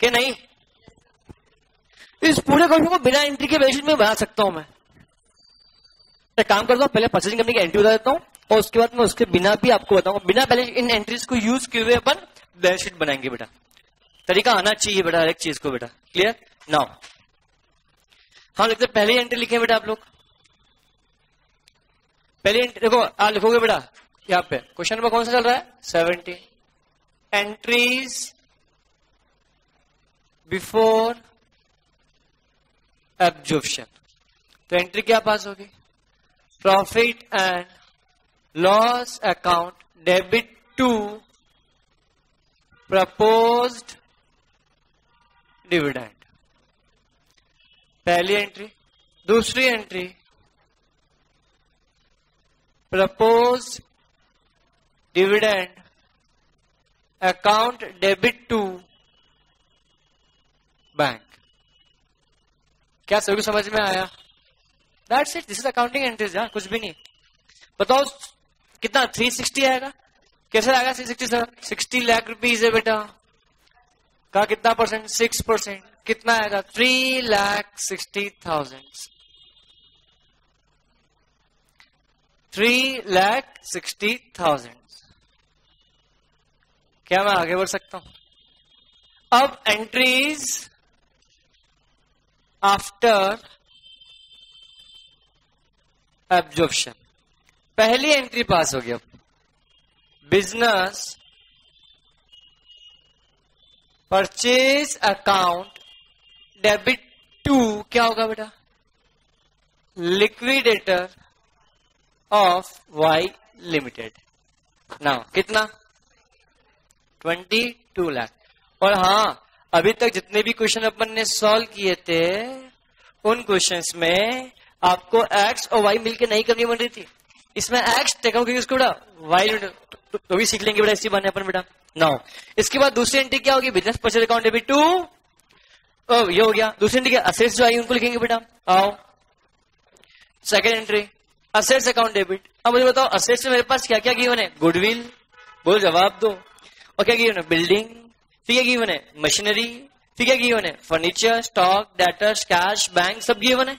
कि नहीं? इस पूरे क्वेश्चन को बिना एंट्री के बैलेंस शीट में बना सकता हूं मैं। एक काम करता हूं, पहले परचेजिंग कंपनी की एंट्री बता देता हूं और उसके बाद मैं उसके बिना भी आपको बताऊंगा, बिना बैलेंस इन एंट्रीज को यूज किए हुए अपन बैलेंस शीट बनाएंगे बेटा। तरीका आना चाहिए बेटा हर एक चीज को बेटा, क्लियर। नाउ हम लिखते पहली एंट्री लिखे बेटा आप लोग। पहली एंट्री देखो, आप लिखोगे बेटा यहाँ पे, क्वेश्चन नंबर कौन सा चल रहा है? 70 एंट्रीज बिफोर एब्जॉर्प्शन। तो एंट्री क्या पास होगी? Profit and loss account debit to proposed dividend, पहली एंट्री। दूसरी entry proposed dividend account debit to bank. क्या सभी समझ में आया? That's it, this is accounting entries, कुछ भी नहीं। बताओ कितना? 360 आएगा। कैसे आएगा 360? 60 लाख रुपीज है बेटा का कितना परसेंट? 6%। कितना आएगा? 3,60,000। 3,60,000। क्या मैं आगे बढ़ सकता हूं? अब एंट्रीज आफ्टर एब्जॉर्प्शन। पहली एंट्री पास हो गया, business purchase account debit to क्या होगा बेटा, liquidator of Y limited. Now कितना, 22 लाख। और हाँ, अभी तक जितने भी क्वेश्चन अपन ने सॉल्व किए थे उन क्वेश्चंस में आपको एक्स और वाई मिलकर नहीं करनी बन रही थी। इसमें एक्स टेक आउट उसको बेटा वाई तो भी सीख लेंगे बेटा, इसी बात अपन बेटा। नाउ इसके बाद दूसरी एंट्री क्या होगी, business purchase account debit to, ये हो गया। दूसरी एंट्री असेट्स जो आई उनको लिखेंगे बेटा। आओ second entry assets account debit. अब मुझे बताओ असेट्स में मेरे पास क्या क्या गिवन है, गुडविल, बोलो जवाब दो। और क्या गिवन है, बिल्डिंग, फिर क्या गिवन है, मशीनरी, फिर क्या गिवन है, furniture, stock, debtors, cash, bank, सब गिवन है।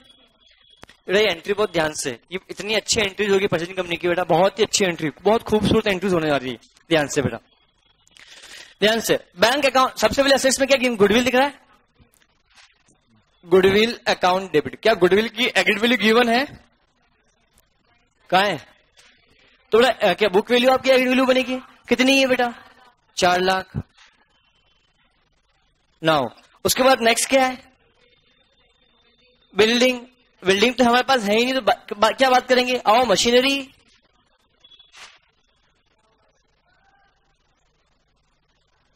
बेटा ये एंट्री बहुत ध्यान से, ये इतनी अच्छी एंट्रीज होगी परचेजिंग कंपनी की बेटा, बहुत ही अच्छी एंट्री, बहुत खूबसूरत एंट्रीज होने जा रही है। ध्यान से बेटा, ध्यान से। बैंक अकाउंट सबसे पहले असेट्स में क्या गिवन, गुडविल दिख रहा है, गुडविल अकाउंट डेबिट। क्या गुडविल की एग्रीड वैल्यू गिवन है, कहा है, तो बेटा क्या बुक वैल्यू आपकी एग्रीड वैल्यू बनेगी, कितनी है बेटा, 4 लाख। नाउ उसके बाद नेक्स्ट क्या है, बिल्डिंग। बिल्डिंग तो हमारे पास है ही नहीं, तो क्या बात करेंगे, आओ मशीनरी,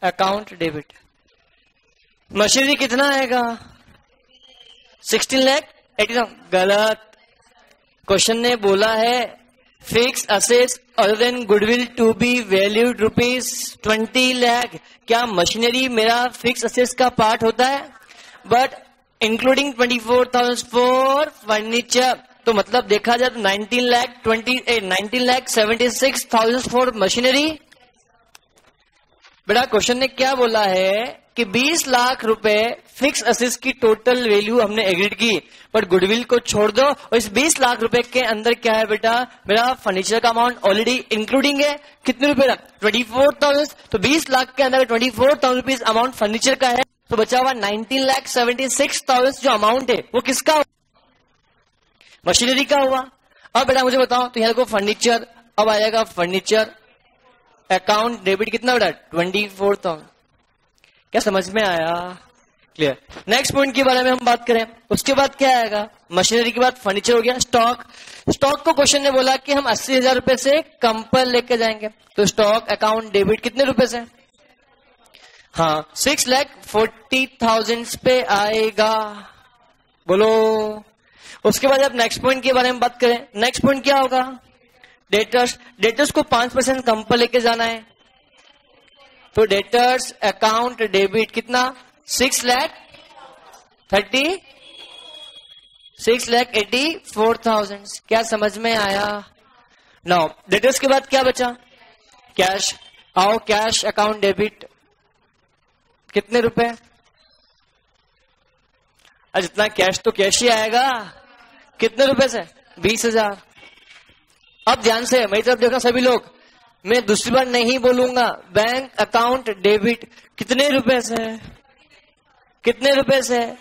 अकाउंट डेबिट। मशीनरी कितना आएगा, 16 लाख 80। गलत, क्वेश्चन ने बोला है fix assets other than goodwill to be valued ₹20 lakh. क्या मशीनरी मेरा फिक्स असेट्स का पार्ट होता है, बट इंक्लूडिंग 24,000 फॉर फर्नीचर। तो मतलब देखा जाए तो 19,76,000 फॉर मशीनरी। बेटा क्वेश्चन ने क्या बोला है कि 20 लाख रुपए फिक्स असेट्स की टोटल वैल्यू हमने एग्रीड की, बट गुडविल को छोड़ दो। और इस 20 लाख रुपए के अंदर क्या है बेटा, मेरा फर्नीचर का अमाउंट ऑलरेडी इंक्लूडिंग है, कितने रुपए का, 24,000। तो 20 लाख के अंदर 24,000 रुपीज अमाउंट फर्नीचर का है, तो बचा हुआ 19,76,000 जो अमाउंट है वो किसका, मशीनरी का हुआ। अब बेटा मुझे बताओ, तो यहाँ को फर्नीचर, अब आएगा फर्नीचर अकाउंट डेबिट कितना बेटा, 24,000। क्या समझ में आया, क्लियर। नेक्स्ट पॉइंट के बारे में हम बात करें, उसके बाद क्या आएगा, मशीनरी के बाद फर्नीचर हो गया। स्टॉक, स्टॉक को क्वेश्चन ने बोला कि हम 80,000 रुपए से कम पर लेके जाएंगे, तो स्टॉक अकाउंट डेबिट कितने रुपए से, हाँ 6,40,000 पे आएगा, बोलो। उसके बाद अब नेक्स्ट पॉइंट के बारे में बात करें, नेक्स्ट पॉइंट क्या होगा, डेटर्स। डेटर्स को 5% कम पर लेके जाना है, तो डेटर्स अकाउंट डेबिट कितना, 6,84,000। क्या समझ में आया। नाउ डेटर्स के बाद क्या बचा, कैश। आओ कैश अकाउंट डेबिट कितने रुपए, जितना कैश तो कैश ही आएगा, कितने रुपए से, 20,000। अब ध्यान से मेरी तरफ देखना सभी लोग, मैं दूसरी बार नहीं बोलूंगा। बैंक अकाउंट डेबिट कितने रुपए से, कितने रुपए से,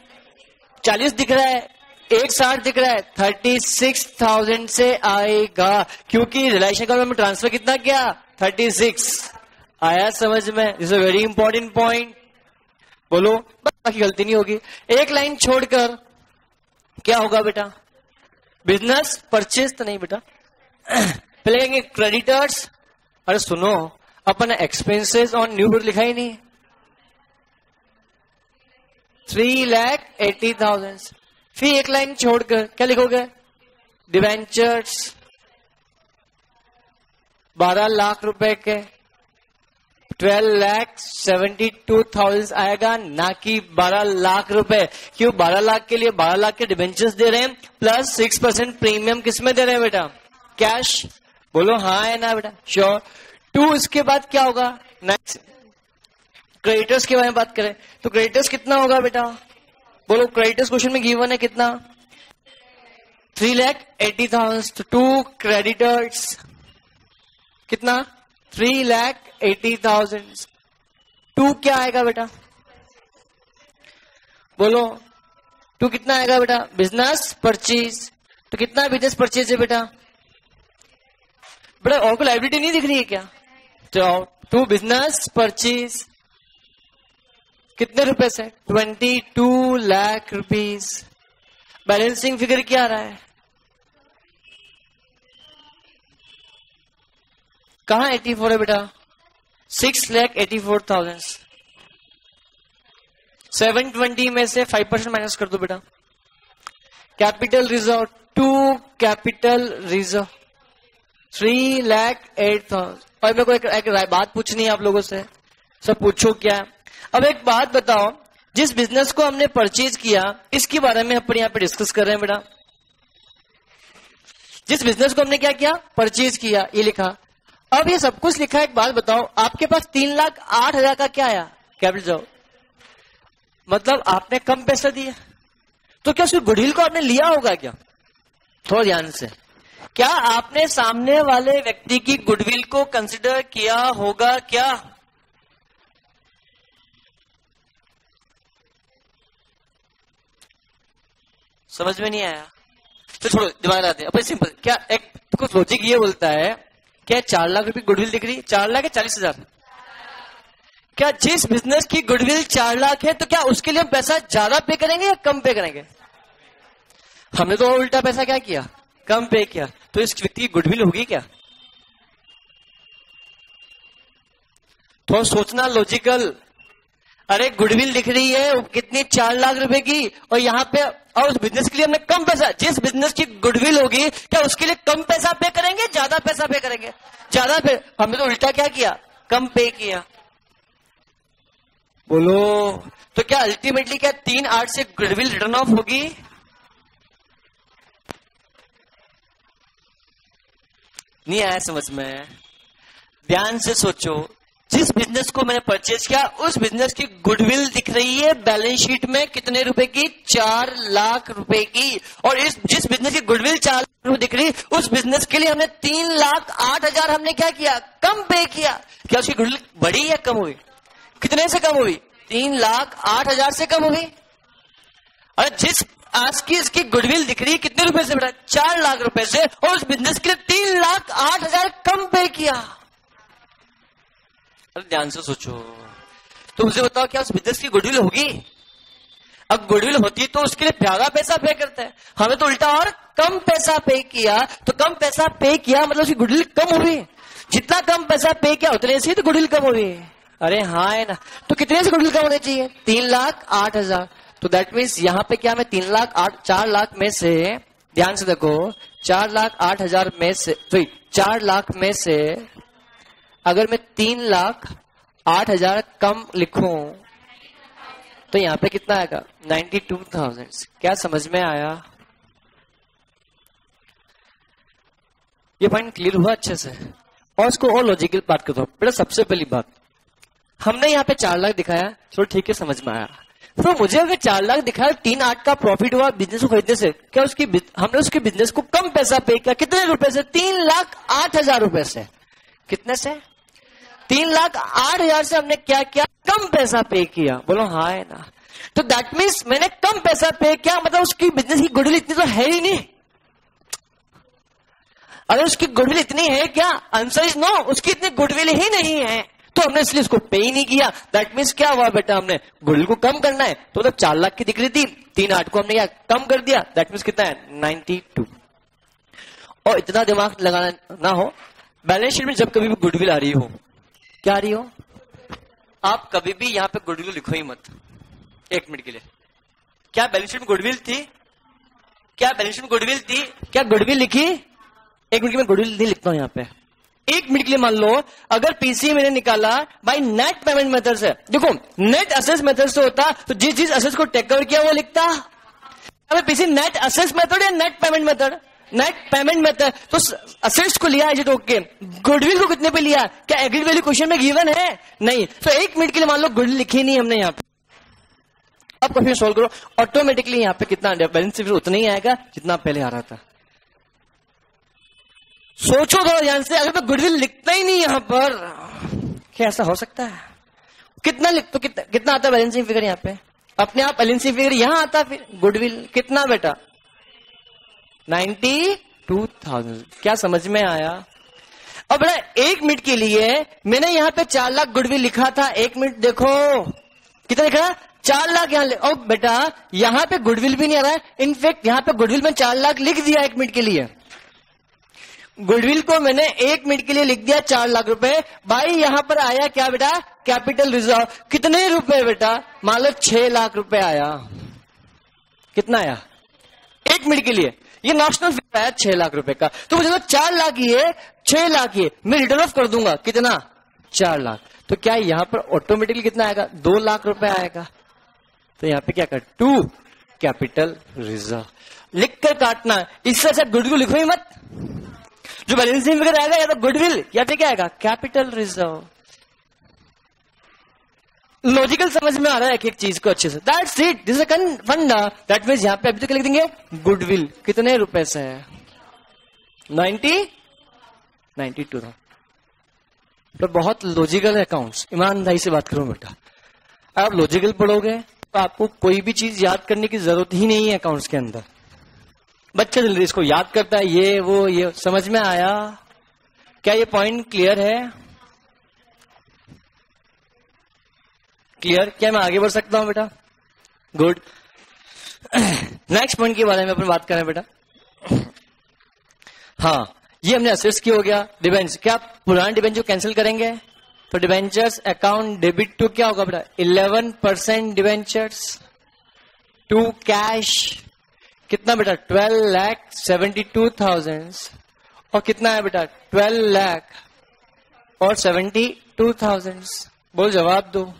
40 दिख रहा है, 160 दिख रहा है, 36,000 से आएगा, क्योंकि रिलायंस अकाउंट में ट्रांसफर कितना किया, 36। आया समझ में, this is very important point, बोलो, बाकी गलती नहीं होगी। एक लाइन छोड़कर क्या होगा बेटा, बिजनेस परचेज तो नहीं बेटा, पहले कहेंगे क्रेडिटर्स। अरे सुनो, अपन एक्सपेंसेस ऑन न्यू गुड लिखा ही नहीं, 3,80,000। फिर एक लाइन छोड़कर क्या लिखोगे, डिवेंचर्स 12 लाख रुपए के, 12,72,000 आएगा, ना कि 12 लाख रुपए। क्यों, 12 लाख के लिए 12 लाख के डिवेंचर्स दे रहे हैं, प्लस 6% प्रीमियम किसमें दे रहे हैं बेटा, कैश। बोलो हाँ है ना बेटा, श्योर। 2 इसके बाद क्या होगा, नेक्स्ट क्रेडिटर्स के बारे में बात करें, तो क्रेडिटर्स कितना होगा बेटा, बोलो। क्रेडिटर्स क्वेश्चन में गिवन है कितना, 3,80,000। तो 2 क्रेडिटर्स कितना, 3,80,000। 2 क्या आएगा बेटा, बोलो। 2 कितना आएगा बेटा, बिजनेस परचेज। तो कितना बिजनेस परचेज है बेटा, बेटा और कोई लाइबिलिटी नहीं दिख रही है क्या, तो 2 बिजनेस परचेज कितने रुपए से? 22 लाख रुपीस। बैलेंसिंग फिगर क्या आ रहा है? कहां 84 है बेटा? 6,84,000। 720 में से 5% माइनस कर दो बेटा। Capital reserve 2, capital reserve 3,08,000। और मेरे को एक बात पूछनी है आप लोगों से, सब पूछो क्या। अब एक बात बताओ, जिस बिजनेस को हमने परचेज किया इसके बारे में अपन यहाँ पे डिस्कस कर रहे हैं बेटा। जिस बिजनेस को हमने क्या किया? परचेज किया, ये लिखा। अब ये सब कुछ लिखा है, एक बात बताओ, आपके पास 3,08,000 का क्या आया? Capital reserve. मतलब आपने कम पैसा दिया, तो क्या उसकी गुडविल को आपने लिया होगा क्या? थोड़ा ध्यान से, क्या आपने सामने वाले व्यक्ति की गुडविल को कंसिडर किया होगा क्या? समझ में नहीं आया तो छोड़ो, दिमाग लगाते हैं अपन सिंपल। क्या एक कुछ लॉजिक ये बोलता है, क्या 4 लाख रुपए गुडविल दिख रही? 4 लाख है 40,000? क्या जिस बिजनेस की गुडविल 4 लाख है तो क्या उसके लिए हम पैसा ज्यादा पे करेंगे या कम पे करेंगे? हमने तो उल्टा पैसा क्या किया? कम पे किया। तो इस व्यक्ति की गुडविल होगी क्या? थोड़ा सोचना लॉजिकल। अरे गुडविल दिख रही है कितनी? 4 लाख रुपए की, और यहाँ पे और उस बिजनेस के लिए हमने कम पैसा। जिस बिजनेस की गुडविल होगी क्या उसके लिए कम पैसा पे करेंगे, ज्यादा पैसा पे करेंगे? ज्यादा पे। हमने तो उल्टा क्या किया? कम पे किया। बोलो, तो क्या अल्टीमेटली क्या 3,8 से गुडविल रिटर्न ऑफ होगी? नहीं आया समझ में? ध्यान से सोचो, जिस बिजनेस को मैंने परचेज किया उस बिजनेस की गुडविल दिख रही है बैलेंस शीट में कितने रुपए की? 4 लाख रुपए की। और जिस बिजनेस की गुडविल 4 लाख रुपए दिख रही उस बिजनेस के लिए हमने 3,08,000 हमने क्या किया? कम पे किया। क्या उसकी गुडविल बढ़ी या कम हुई? कितने से कम हुई? 3,08,000 से कम हुई। और जिस आज की इसकी गुडविल दिख रही है कितने रुपए से बेटा? 4 लाख रुपए से, और उस बिजनेस के लिए 3,08,000 कम पे किया। अरे ध्यान से सोचो, तो मुझे बताओ क्या उस बिजनेस की गुडविल होगी? अब गुडविल होती तो उसके लिए ज्यादा पैसा पे करते हैं, हमें तो उल्टा और कम पैसा पे किया। तो कम पैसा पे किया मतलब उसकी गुडविल कम हुई। जितना कम पैसा पे किया उतने से तो गुडविल कम हो रही है। अरे हाँ है ना, तो कितने से गुडविल कम होने चाहिए? 3,08,000। तो दैट मीन्स यहाँ पे क्या मैं 4 लाख में से, ध्यान से देखो, 4,08,000 में से, तो 4 लाख में से अगर मैं 3,08,000 कम लिखूं तो यहाँ पे कितना आएगा? 92,000। क्या समझ में आया? ये पॉइंट क्लियर हुआ अच्छे से? और इसको और लॉजिकल बात करता हूं बेटा। सबसे पहली बात, हमने यहाँ पे 4 लाख दिखाया, चलो ठीक है समझ में आया। तो मुझे अगर 4 लाख दिखाया, 3,08 का प्रॉफिट हुआ बिजनेस को खरीदने से, क्या हमने उसके बिजनेस को कम पैसा पे किया? कितने रुपए से? 3,08,000 रुपए से। कितने से? 3,08,000 से हमने क्या किया? कम पैसा पे किया। बोलो हाँ है ना? तो दैट मीन्स मैंने कम पैसा पे किया, मतलब उसकी बिजनेस की गुडविल इतनी तो है ही नहीं। अगर उसकी गुडविल इतनी है क्या? आंसर इज नो, उसकी इतनी गुडविल ही नहीं है, तो हमने इसलिए उसको पे ही नहीं किया। दैट मीन्स क्या हुआ बेटा? हमने गुडविल को कम करना है, तो मतलब 4 लाख की दिख रही थी, 3,08 को हमने क्या कम कर दिया। दैट मीन्स कितना है? 92। और इतना दिमाग लगाना ना हो, बैलेंस शीट में जब कभी भी गुडविल आ रही हो, क्या आ रही हो, आप कभी भी यहां पे गुडविल लिखो ही मत। 1 मिनट के लिए, क्या बैलेंस शीट में गुडविल थी? क्या बैलेंस शीट में गुडविल थी? क्या गुडविल लिखी? 1 मिनट की मैं गुडविल नहीं लिखता हूं यहाँ पे। 1 मिनट के लिए मान लो अगर पीसी मैंने निकाला बाय नेट पेमेंट मेथड से, देखो नेट असेस मेथड से होता तो जिस असेस को टेक ओवर किया वो लिखता। अबे पीसी नेट असेस मेथड या net payment method? Net payment method. तो असेट्स को लिया एज इट ओके, गुडविल को कितने पे लिया? क्या एग्रीड वैल्यू क्वेश्चन में गिवन है? नहीं। तो 1 मिनट के लिए मान लो गुडविल लिखी नहीं हमने यहाँ पे। अब क्वेश्चन सोल्व करो, ऑटोमेटिकली यहाँ पे कितना बैलेंस शीट उतना ही आएगा जितना पहले आ रहा था। सोचो थोड़ा ध्यान से, अगर मैं गुडविल लिखता ही नहीं यहां पर, क्या ऐसा हो सकता है? कितना लिख तो कितना आता है बैलेंसिंग फिगर यहाँ पे? अपने आप बैलेंसिंग फिगर यहां आता, फिर गुडविल कितना बेटा? 92,000। क्या समझ में आया? अब बेटा 1 मिनट के लिए मैंने यहां पे 4 लाख गुडविल लिखा था। 1 मिनट देखो, कितना लिख रहा है? 4 लाख यहाँ और बेटा यहां पे गुडविल भी नहीं आ रहा है। इनफैक्ट यहां पे गुडविल में 4 लाख लिख दिया 1 मिनट के लिए। गुडविल को मैंने 1 मिनट के लिए लिख दिया 4 लाख रुपए। भाई यहां पर आया क्या बेटा? Capital reserve. कितने रुपए बेटा? मान लो 6 लाख रुपए आया। कितना आया? 1 मिनट के लिए। ये नॉशनल फिगर आया 6 लाख रुपए का। तो मुझे तो 4 लाख ही है, 6 लाख ही है, मैं रिटर्न ऑफ कर दूंगा। कितना? 4 लाख। तो क्या यहां पर ऑटोमेटिकली कितना आएगा? 2 लाख रुपए आएगा। तो यहां पे क्या कर? 2 कैपिटल रिजर्व लिख कर काटना। इससे अच्छा गुडविल लिखो ही मत। जो बैलेंसिंग फिगर आएगा या तो गुडविल या फिर क्या आएगा? Capital reserve. लॉजिकल समझ में आ रहा है एक एक चीज को अच्छे से। That's it, this is a funda. That means यहां पे अभी तक लिख देंगे गुडविल कितने रुपए से है? 92 था। तो बहुत लॉजिकल है अकाउंट्स। ईमानदारी से बात करूं बेटा, आप लॉजिकल पढ़ोगे तो आपको कोई भी चीज याद करने की जरूरत ही नहीं है अकाउंट्स के अंदर। बच्चा जल्दी इसको याद करता है, ये वो ये। समझ में आया? क्या ये पॉइंट क्लियर है? क्लियर? क्या मैं आगे बढ़ सकता हूं बेटा? गुड। नेक्स्ट पॉइंट के बारे में अपन बात करें बेटा। हाँ, ये हमने असेट्स की हो गया। डिबेंचर, क्या पुराने डिबेंचर कैंसिल करेंगे? तो डिबेंचर्स अकाउंट डेबिट टू क्या होगा बेटा? 11% डिबेंचर्स टू कैश। कितना बेटा? 12,72,000। और कितना है बेटा? 12,72,000। बोल, जवाब दो।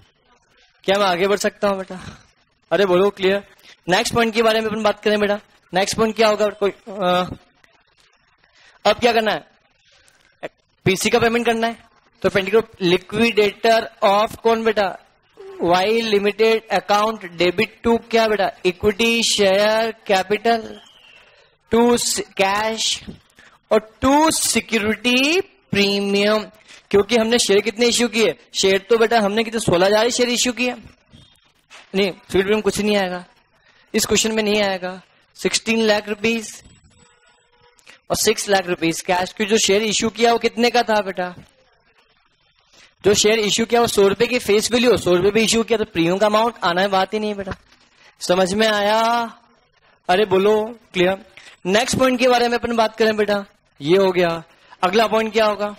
क्या मैं आगे बढ़ सकता हूं बेटा? अरे बोलो क्लियर। नेक्स्ट पॉइंट के बारे में अपन बात करें बेटा। नेक्स्ट पॉइंट क्या होगा? कोई अब क्या करना है? पीसी का पेमेंट करना है। तो पेंडिंग लिक्विडेटर ऑफ कौन बेटा? Y limited account debit to क्या बेटा? Equity share capital to cash और टू सिक्योरिटी प्रीमियम। क्योंकि हमने शेयर कितने इश्यू किए? शेयर तो बेटा हमने कितने 16,000 शेयर इश्यू किए। नहीं, सिक्योरिटी प्रीमियम कुछ नहीं आएगा, इस क्वेश्चन में नहीं आएगा। 16 लाख रुपीज और 6 लाख रुपीज कैश की। जो शेयर इश्यू किया वो कितने का था बेटा? जो शेयर इश्यू किया वो 100 रुपए की फेस वैल्यू, 100 रुपए पे इश्यू किया तो प्रीमियम का अमाउंट आना है, बात ही नहीं बेटा। समझ में आया? अरे बोलो क्लियर। नेक्स्ट पॉइंट के बारे में अपन बात करें बेटा, ये हो गया। अगला पॉइंट क्या होगा?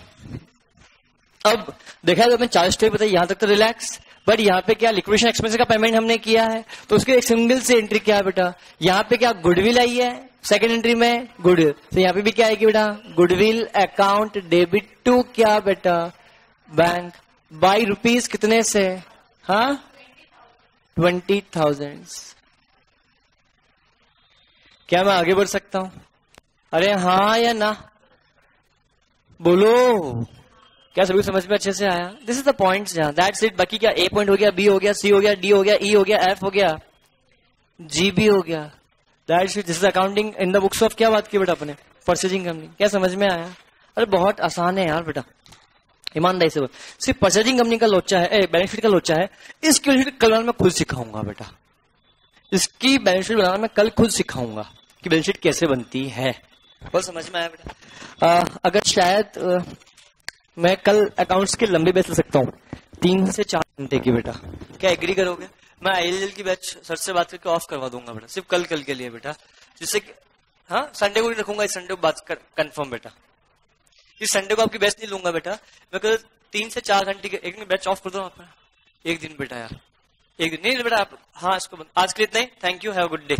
अब देखा तो अपन 4 स्टेप बताइए, यहां तक तो रिलैक्स। बट यहाँ पे क्या लिक्विडेशन एक्सपेंस का पेमेंट हमने किया है, तो उसके एक सिंगल से एंट्री क्या है बेटा? यहाँ पे क्या गुडविल आई है सेकंड एंट्री में? गुडविल। तो यहाँ पे भी क्या आएगी बेटा? गुडविल अकाउंट डेबिट टू क्या बेटा? बैंक। बाई रुपीज कितने से? हाँ 20,000। क्या मैं आगे बढ़ सकता हूं? अरे हाँ या ना बोलो। क्या सभी समझ में अच्छे से आया? दिस इज द पॉइंट्स जहां। That's it. बाकी क्या ए पॉइंट हो गया, बी हो गया, सी हो गया, डी हो गया, ई हो गया, एफ हो गया, जी भी हो गया। That's it. This is accounting in the books of. क्या बात की बेटा अपने? Purchasing company. क्या समझ में आया? अरे बहुत आसान है यार बेटा, ईमानदारी से बोल। सिर्फ परचेजिंग कंपनी का लोचा है, बैलेंस शीट का लोचा है। इसकी बैलेंस शीट कल मैं खुद सिखाऊंगा बेटा। इसकी बैलेंस शीट बनाना मैं कल खुद सिखाऊंगा कि बैलेंस शीट कैसे बनती है। बहुत समझ में आया बेटा? अगर शायद मैं कल अकाउंट्स के लंबे बैच ले सकता हूँ 3 से 4 घंटे की बेटा। क्या एग्री करोगे? मैं आईएलएल की बैच सर से बात करके ऑफ करवा दूंगा बेटा, सिर्फ कल के लिए बेटा। जिससे हाँ संडे को नहीं रखूंगा, इस संडे को बात कर कंफर्म बेटा। इस संडे को आपकी बैच नहीं लूंगा बेटा। मैं कल 3 से 4 घंटे के एक दिन बैच ऑफ कर दूँ आपका। एक दिन बेटा यार, एक दिन नहीं बेटा आप। हाँ इसको आज के लिए इतना ही। Thank you, have a good day.